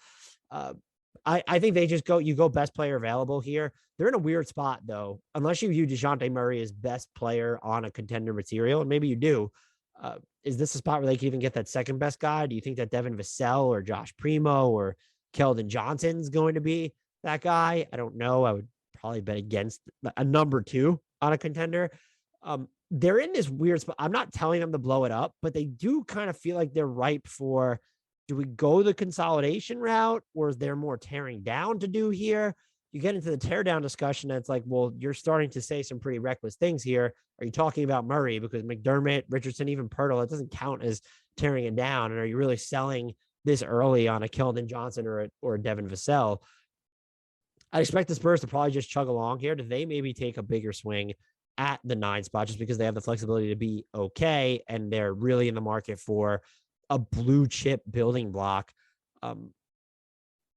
I think they just go best player available here. They're in a weird spot, though, unless you view DeJounte Murray as best player on a contender material, and maybe you do. Is this a spot where they can even get that second best guy? Do you think that Devin Vassell or Josh Primo or Keldon Johnson's going to be that guy? I don't know. I would probably bet against a number 2 on a contender. They're in this weird spot. I'm not telling them to blow it up, but they do kind of feel like they're ripe for, do we go the consolidation route, or is there more tearing down to do here? You get into the tear down discussion. That's like, well, you're starting to say some pretty reckless things here. Are you talking about Murray? Because McDermott, Richardson, even Poeltl, it doesn't count as tearing it down. And are you really selling this early on a Keldon Johnson or a Devin Vassell? I expect the Spurs to probably just chug along here. Do they maybe take a bigger swing at the 9 spot just because they have the flexibility to be okay and they're really in the market for a blue chip building block?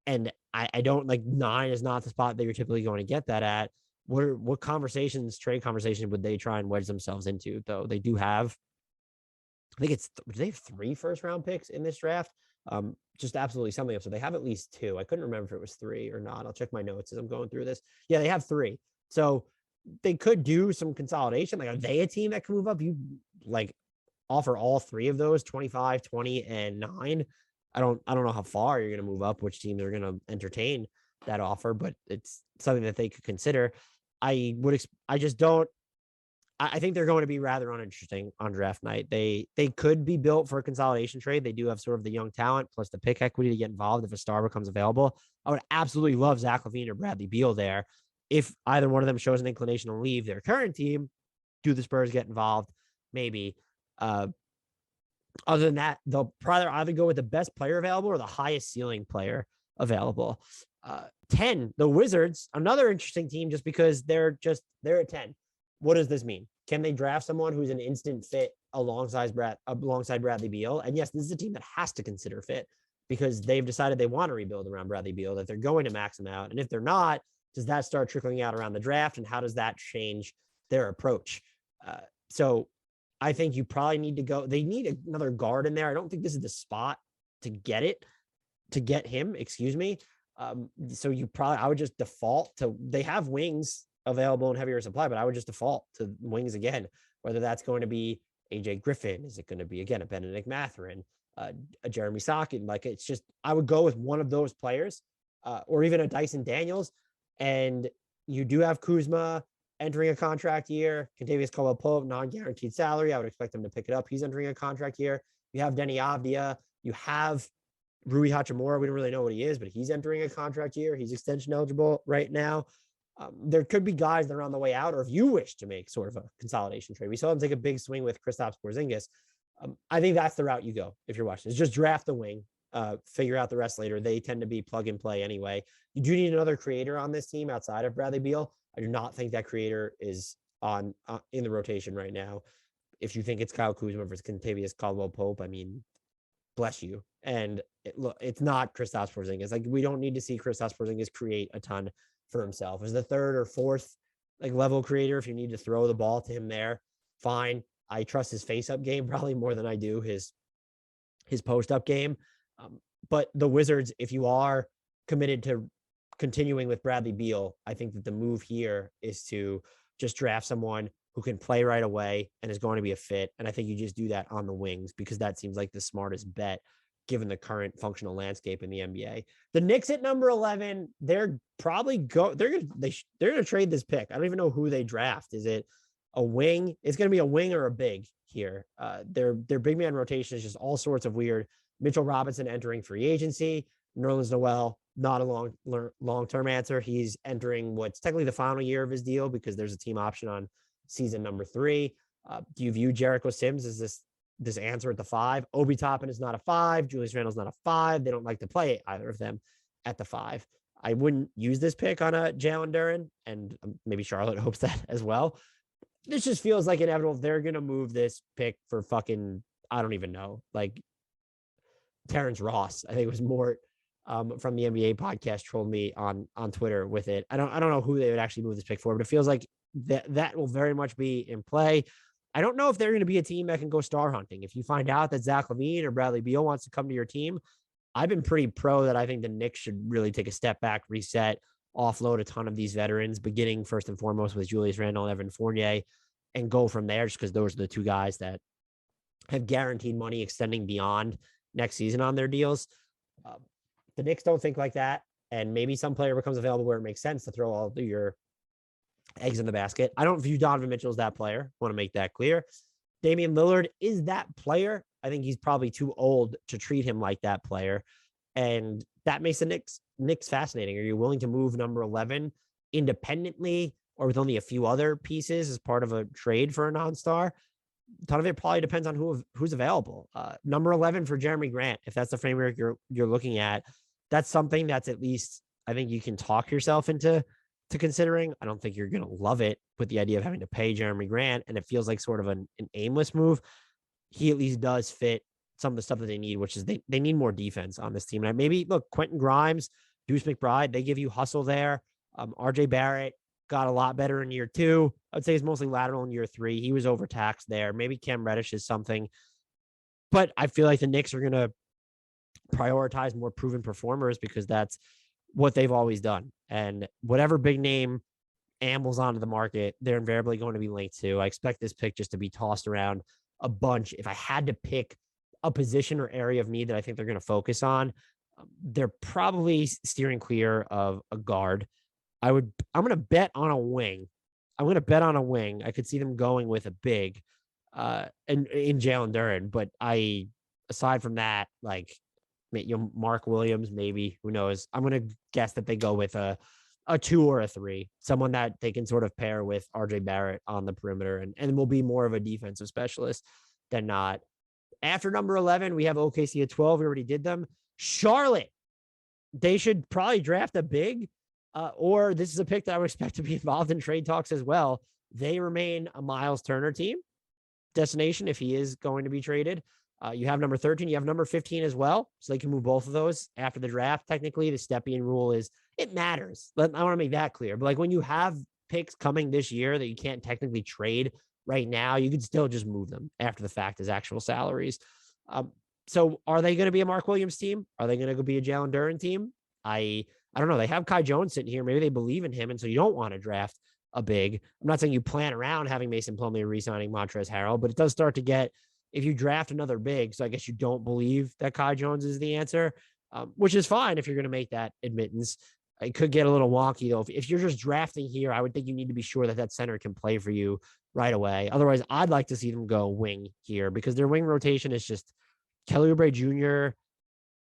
And I don't like 9 is not the spot that you're typically going to get that at. What trade conversations would they try and wedge themselves into, though? They do have, I think do they have 3 first round picks in this draft? Just absolutely something up. So they have at least 2. I couldn't remember if it was 3 or not. I'll check my notes as I'm going through this. Yeah, they have 3. So they could do some consolidation. Like, are they a team that can move up? You like offer all 3 of those, 25, 20, and 9. I don't know how far you're going to move up, which teams are going to entertain that offer, but it's something that they could consider. I think they're going to be rather uninteresting on draft night. They could be built for a consolidation trade. They do have sort of the young talent plus the pick equity to get involved if a star becomes available. I would absolutely love Zach LaVine or Bradley Beal there. If either one of them shows an inclination to leave their current team, do the Spurs get involved? Maybe. Other than that, they'll probably either go with the best player available or the highest ceiling player available. 10, the Wizards, another interesting team just because they're at 10. What does this mean? Can they draft someone who's an instant fit alongside Bradley Beal? And yes, this is a team that has to consider fit because they've decided they want to rebuild around Bradley Beal, that they're going to max him out. And if they're not, does that start trickling out around the draft? And how does that change their approach? So I think you probably need to go. They need another guard in there. I don't think this is the spot to get him, excuse me. So I would just default to, they have wings available in heavier supply, but I would just default to wings again, whether that's going to be AJ Griffin. Is it going to be, again, a Benedict Mathurin, a Jeremy Sokin? Like, it's just, I would go with one of those players, or even a Dyson Daniels. And you do have Kuzma entering a contract year. Kentavious Caldwell-Pope, non-guaranteed salary. I would expect him to pick it up. He's entering a contract year. You have Denny Avdia. You have Rui Hachimura, we don't really know what he is, but he's entering a contract year. He's extension eligible right now. There could be guys that are on the way out, or if you wish to make sort of a consolidation trade, we saw them take a big swing with Kristaps Porzingis. I think that's the route you go if you're watching. Is just draft the wing, figure out the rest later. They tend to be plug and play anyway. You do need another creator on this team outside of Bradley Beal. I do not think that creator is on in the rotation right now. If you think it's Kyle Kuzma versus Kentavious Caldwell-Pope, I mean, bless you. And look, it's not Kristaps Porzingis. Like, we don't need to see Kristaps Porzingis create a ton for himself. As the third or fourth level creator, if you need to throw the ball to him there, fine. I trust his face-up game probably more than I do his post-up game. But the Wizards, if you are committed to continuing with Bradley Beal, I think that the move here is to just draft someone who can play right away and is going to be a fit. And I think you just do that on the wings because that seems like the smartest bet given the current functional landscape in the NBA. The Knicks at number 11, they're going to trade this pick. I don't even know who they draft. Is it a wing? It's going to be a wing or a big here. Their big man rotation is just all sorts of weird. Mitchell Robinson entering free agency. Nerlens Noel, not a long-term answer. He's entering what's technically the final year of his deal because there's a team option on season number 3. Do you view Jericho Sims as this answer at the 5? Obi Toppin is not a 5. Julius Randle's not a 5. They don't like to play either of them at the 5. I wouldn't use this pick on a Jalen Duren, and maybe Charlotte hopes that as well. This just feels like inevitable. They're going to move this pick for fucking, I don't even know, like Terrence Ross. I think it was Mort from the NBA podcast trolled me on Twitter with it. I don't know who they would actually move this pick for, but it feels like that will very much be in play. I don't know if they're going to be a team that can go star hunting. If you find out that Zach LaVine or Bradley Beal wants to come to your team, I've been pretty pro that I think the Knicks should really take a step back, reset, offload a ton of these veterans, beginning first and foremost with Julius Randle and Evan Fournier, and go from there just because those are the two guys that have guaranteed money extending beyond next season on their deals. The Knicks don't think like that, and maybe some player becomes available where it makes sense to throw all your eggs in the basket. I don't view Donovan Mitchell as that player. I want to make that clear. Damian Lillard is that player. I think he's probably too old to treat him like that player. And that makes the Knicks fascinating. Are you willing to move number 11 independently or with only a few other pieces as part of a trade for a non-star? A ton of it probably depends on who's available. Number 11 for Jeremy Grant, if that's the framework you're looking at, that's something that's at least, I think you can talk yourself into considering. I don't think you're going to love it with the idea of having to pay Jeremy Grant, and it feels like sort of an aimless move. He at least does fit some of the stuff that they need, which is they need more defense on this team. And maybe, look, Quentin Grimes, Deuce McBride, they give you hustle there. RJ Barrett got a lot better in year 2. I would say he's mostly lateral in year 3. He was overtaxed there. Maybe Cam Reddish is something. But I feel like the Knicks are going to prioritize more proven performers because that's what they've always done. And whatever big name ambles onto the market, they're invariably going to be linked to. I expect this pick just to be tossed around a bunch. If I had to pick a position or area of need that I think they're going to focus on, they're probably steering clear of a guard. I'm going to bet on a wing. I could see them going with a big and in Jalen Duren, but aside from that, like, Mark Williams, maybe, who knows? I'm going to guess that they go with a 2 or a 3, someone that they can sort of pair with RJ Barrett on the perimeter and will be more of a defensive specialist than not. After number 11, we have OKC at 12. We already did them. Charlotte, they should probably draft a big, or this is a pick that I would expect to be involved in trade talks as well. They remain a Miles Turner team destination if he is going to be traded. You have number 13. You have number 15 as well. So they can move both of those after the draft. Technically, the Stepien rule is it matters. I want to make that clear. But like when you have picks coming this year that you can't technically trade right now, you could still just move them after the fact as actual salaries. So are they going to be a Mark Williams team? Are they going to be a Jalen Duren team? I don't know. They have Kai Jones sitting here. Maybe they believe in him. And so you don't want to draft a big. I'm not saying you plan around having Mason Plumlee re-signing Montrezl Harrell, but it does start to get, if you draft another big, so I guess you don't believe that Kai Jones is the answer, which is fine if you're going to make that admittance. It could get a little wonky, though. If you're just drafting here, I would think you need to be sure that that center can play for you right away. Otherwise, I'd like to see them go wing here because their wing rotation is just Kelly Oubre Jr.,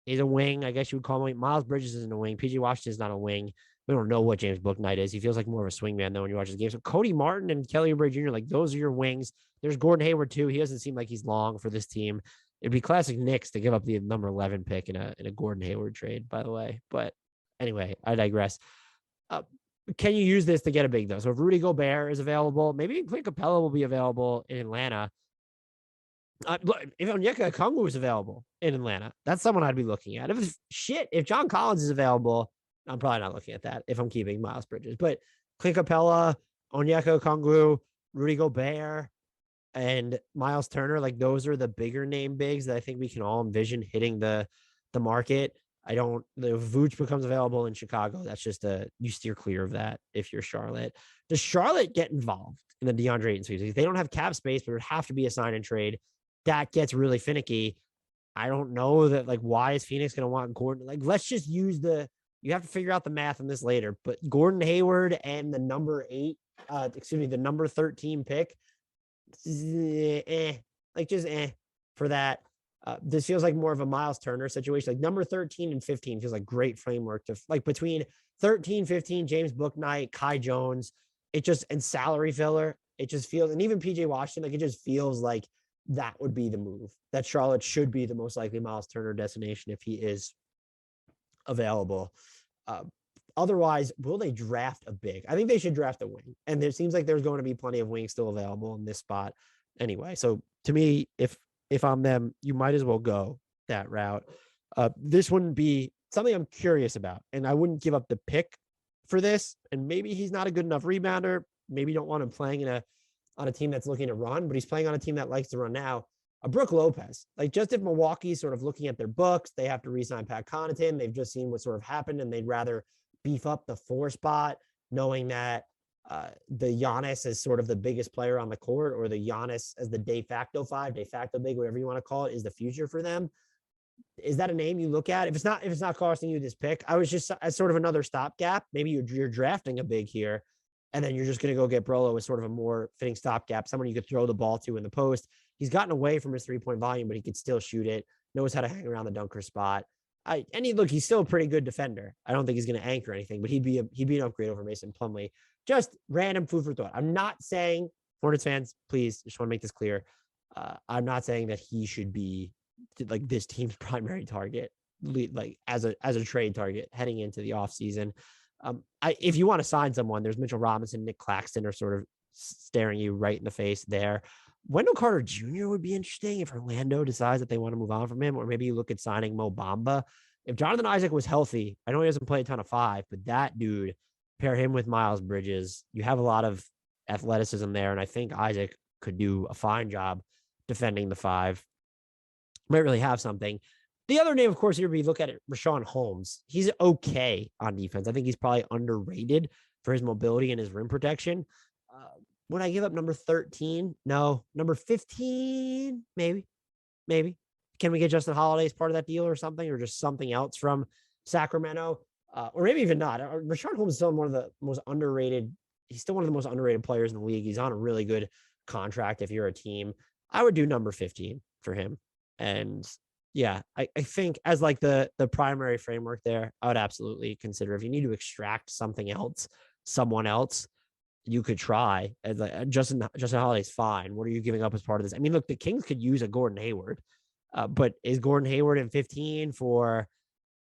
is a wing. I guess you would call him. Miles Bridges isn't a wing. PG Washington is not a wing. We don't know what James Bouknight is. He feels like more of a swingman though when you watch his game. So Cody Martin and Kelly Oubre Jr., like those are your wings. There's Gordon Hayward too. He doesn't seem like he's long for this team. It'd be classic Knicks to give up the number 11 pick in a Gordon Hayward trade, by the way. But anyway, I digress. Can you use this to get a big though? So if Rudy Gobert is available, maybe Clint Capella will be available in Atlanta. If Onyeka Okongwu is available in Atlanta, that's someone I'd be looking at. If John Collins is available, I'm probably not looking at that if I'm keeping Miles Bridges. But Clint Capella, Onyeka Okongwu, Rudy Gobert, and Miles Turner, like those are the bigger name bigs that I think we can all envision hitting the market. If Vooch becomes available in Chicago, that's just you steer clear of that if you're Charlotte. Does Charlotte get involved in the DeAndre Ayton sweep? They don't have cap space, but it would have to be a sign and trade. That gets really finicky. I don't know that, like, why is Phoenix going to want Gordon? Like, let's just use you have to figure out the math on this later, but Gordon Hayward and the number 13 pick, for that. This feels like more of a Miles Turner situation. Like number 13 and 15 feels like great framework to like between 13, 15, James Bouknight, Kai Jones, and salary filler. It just feels, and even PJ Washington, like it just feels like that would be the move, that Charlotte should be the most likely Miles Turner destination if he is available. Otherwise, will they draft a big? I think they should draft a wing. And it seems like there's going to be plenty of wings still available in this spot anyway. So to me, if I'm them, you might as well go that route. This wouldn't be something I'm curious about. And I wouldn't give up the pick for this. And maybe he's not a good enough rebounder. Maybe you don't want him playing on a team that's looking to run, but he's playing on a team that likes to run now. Brook Lopez, like just if Milwaukee's sort of looking at their books, they have to re-sign Pat Connaughton. They've just seen what sort of happened and they'd rather beef up the 4 spot, knowing that the Giannis is sort of the biggest player on the court, or the Giannis as the de facto 5, de facto big, whatever you want to call it, is the future for them. Is that a name you look at? If it's not costing you this pick, I was just as sort of another stopgap. Maybe you're drafting a big here, and then you're just going to go get Brolo as sort of a more fitting stopgap, someone you could throw the ball to in the post. He's gotten away from his 3-point volume, but he could still shoot it, knows how to hang around the dunker spot. He's still a pretty good defender. I don't think he's going to anchor anything, but he'd be an upgrade over Mason Plumlee. Just random food for thought. I'm not saying, Hornets fans, please, just want to make this clear. I'm not saying that he should be like this team's primary target, like as a trade target heading into the offseason. If you want to sign someone, there's Mitchell Robinson, Nick Claxton are sort of staring you right in the face there. Wendell Carter Jr. would be interesting if Orlando decides that they want to move on from him, or maybe you look at signing Mo Bamba. If Jonathan Isaac was healthy, I know he doesn't play a ton of 5, but that dude, pair him with Miles Bridges, you have a lot of athleticism there, and I think Isaac could do a fine job defending the 5. Might really have something. The other name, of course, here we look at it, Richaun Holmes. He's okay on defense. I think he's probably underrated for his mobility and his rim protection. Would I give up number 13? No. Number 15? Maybe. Can we get Justin Holiday as part of that deal or something, or just something else from Sacramento? Or maybe even not. Richaun Holmes is still one of the most underrated. He's still one of the most underrated players in the league. He's on a really good contract if you're a team. I would do number 15 for him. And yeah, I think as like the primary framework there, I would absolutely consider if you need to extract something else, someone else, you could try. And like Justin Holiday's fine. What are you giving up as part of this? I mean, look, the Kings could use a Gordon Hayward, but is Gordon Hayward in 15 for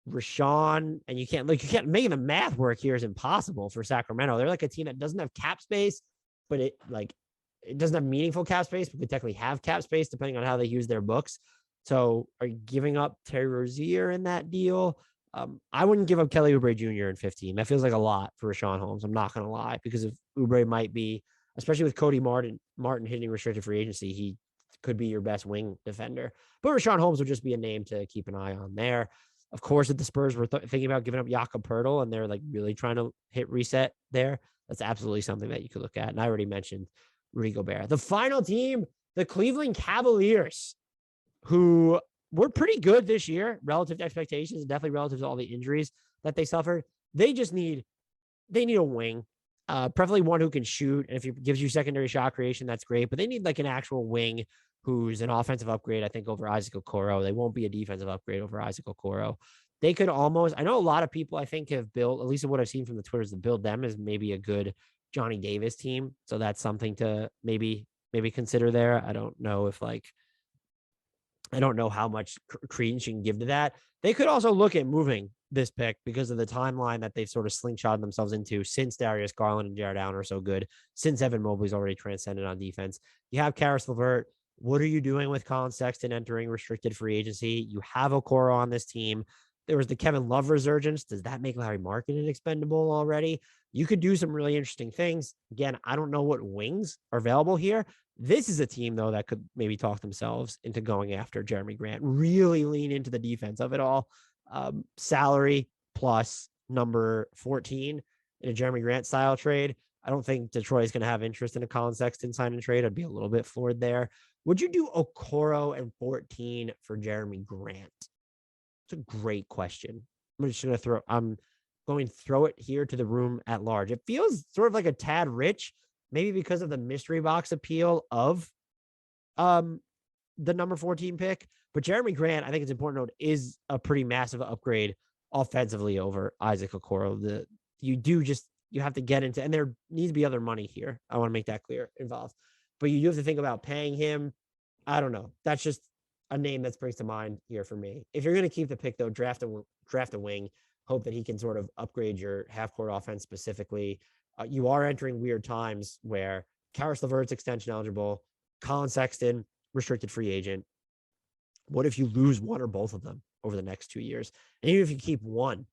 Richaun? And you can't make the math work here is impossible for Sacramento. They're like a team that doesn't have cap space, but it doesn't have meaningful cap space, but they technically have cap space depending on how they use their books. So are you giving up Terry Rozier in that deal? I wouldn't give up Kelly Oubre Jr. in 15. That feels like a lot for Richaun Holmes. I'm not going to lie, because if Oubre might be, especially with Cody Martin hitting restricted free agency, he could be your best wing defender. But Richaun Holmes would just be a name to keep an eye on there. Of course, if the Spurs were thinking about giving up Jakob Poeltl and they're like really trying to hit reset there, that's absolutely something that you could look at. And I already mentioned Rudy Gobert. The final team, the Cleveland Cavaliers, who were pretty good this year relative to expectations, definitely relative to all the injuries that they suffered. They need a wing, preferably one who can shoot. And if it gives you secondary shot creation, that's great. But they need like an actual wing who's an offensive upgrade, I think, over Isaac Okoro. They won't be a defensive upgrade over Isaac Okoro. They could almost, I know a lot of people I think have built, at least what I've seen from the Twitters, to build them as maybe a good Johnny Davis team. So that's something to maybe consider there. I don't know if I don't know how much credence you can give to that. They could also look at moving this pick because of the timeline that they've sort of slingshotted themselves into since Darius Garland and Jared Allen are so good, since Evan Mobley's already transcended on defense. You have Karis LeVert. What are you doing with Colin Sexton entering restricted free agency? You have Okoro on this team. There was the Kevin Love resurgence. Does that make Larry Markkinen expendable already? You could do some really interesting things. Again, I don't know what wings are available here. This is a team, though, that could maybe talk themselves into going after Jeremy Grant, really lean into the defense of it all. Salary plus number 14 in a Jeremy Grant style trade. I don't think Detroit is going to have interest in a Colin Sexton sign and trade. I'd be a little bit floored there. Would you do Okoro and 14 for Jeremy Grant? It's a great question. I'm going to throw it here to the room at large. It feels sort of like a tad rich, maybe because of the mystery box appeal of the number 14 pick. But Jeremy Grant, I think it's important to note, is a pretty massive upgrade offensively over Isaac Okoro. You have to get into, and there needs to be other money here. I want to make that clear involved. But you do have to think about paying him. I don't know. That's just a name that springs to mind here for me. If you're going to keep the pick, though, draft a wing. Hope that he can sort of upgrade your half-court offense specifically. You are entering weird times where Karis LeVert's extension eligible, Colin Sexton, restricted free agent. What if you lose one or both of them over the next 2 years? And even if you keep one,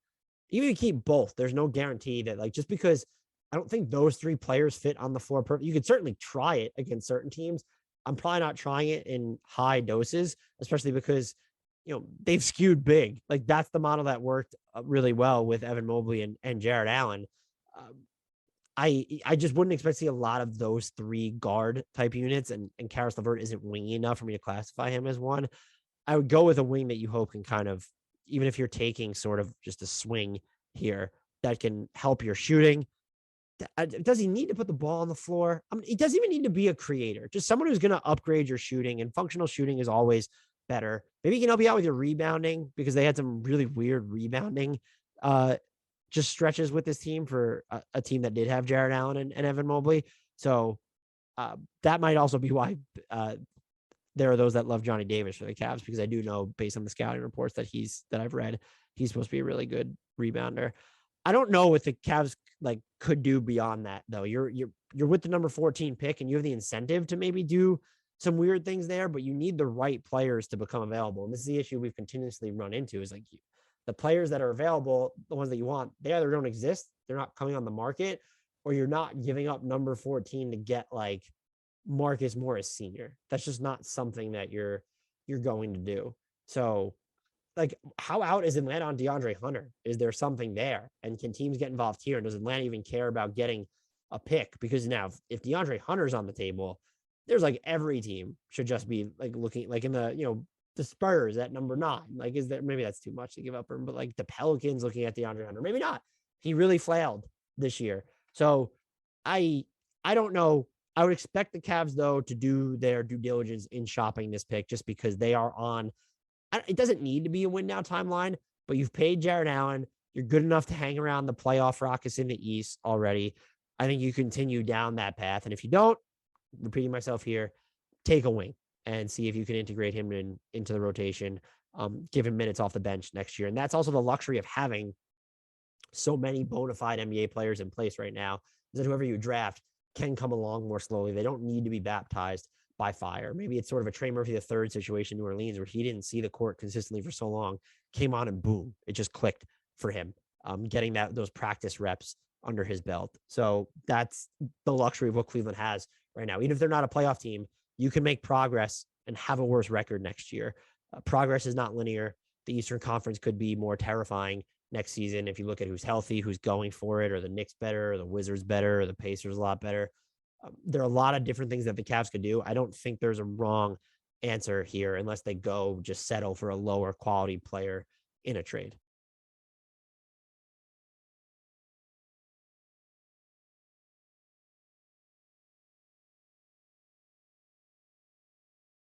even if you keep both, there's no guarantee that, just because I don't think those three players fit on the floor perfect. You could certainly try it against certain teams. I'm probably not trying it in high doses, especially because, they've skewed big. That's the model that worked really well with Evan Mobley and Jared Allen. I just wouldn't expect to see a lot of those three guard type units, and Karis LeVert isn't wingy enough for me to classify him as one. I would go with a wing that you hope can kind of, even if you're taking sort of just a swing here, that can help your shooting. Does he need to put the ball on the floor? He doesn't even need to be a creator. Just someone who's going to upgrade your shooting, and functional shooting is always better. Maybe he can help you out with your rebounding, because they had some really weird rebounding just stretches with this team for a team that did have Jared Allen and Evan Mobley. So that might also be why there are those that love Johnny Davis for the Cavs, because I do know, based on the scouting reports that I've read, he's supposed to be a really good rebounder. I don't know what the Cavs could do beyond that, though. You're with the number 14 pick, and you have the incentive to maybe do some weird things there, but you need the right players to become available. And this is the issue we've continuously run into, is the players that are available, the ones that you want, they either don't exist, they're not coming on the market, or you're not giving up number 14 to get Marcus Morris Sr. That's just not something that you're going to do. So how out is Atlanta on DeAndre Hunter? Is there something there? And can teams get involved here? And does Atlanta even care about getting a pick? Because now if DeAndre Hunter's on the table, there's every team should just be looking in the Spurs at number 9. Is there, maybe that's too much to give up him, but the Pelicans looking at DeAndre Hunter, maybe not. He really flailed this year. So I don't know. I would expect the Cavs, though, to do their due diligence in shopping this pick, just because they are on. It doesn't need to be a win now timeline, but you've paid Jared Allen. You're good enough to hang around the playoff rockets in the East already. I think you continue down that path. And if you don't, repeating myself here, take a wing and see if you can integrate him into the rotation, give him minutes off the bench next year. And that's also the luxury of having so many bona fide NBA players in place right now, is that whoever you draft can come along more slowly. They don't need to be baptized by fire. Maybe it's sort of a Trey Murphy III situation in New Orleans, where he didn't see the court consistently for so long, came on and boom, it just clicked for him, getting those practice reps under his belt. So that's the luxury of what Cleveland has right now. Even if they're not a playoff team, you can make progress and have a worse record next year. Progress is not linear. The Eastern Conference could be more terrifying next season if you look at who's healthy, who's going for it. Or the Knicks better, or the Wizards better, or the Pacers a lot better. There are a lot of different things that the Cavs could do. I don't think there's a wrong answer here, unless they just settle for a lower quality player in a trade.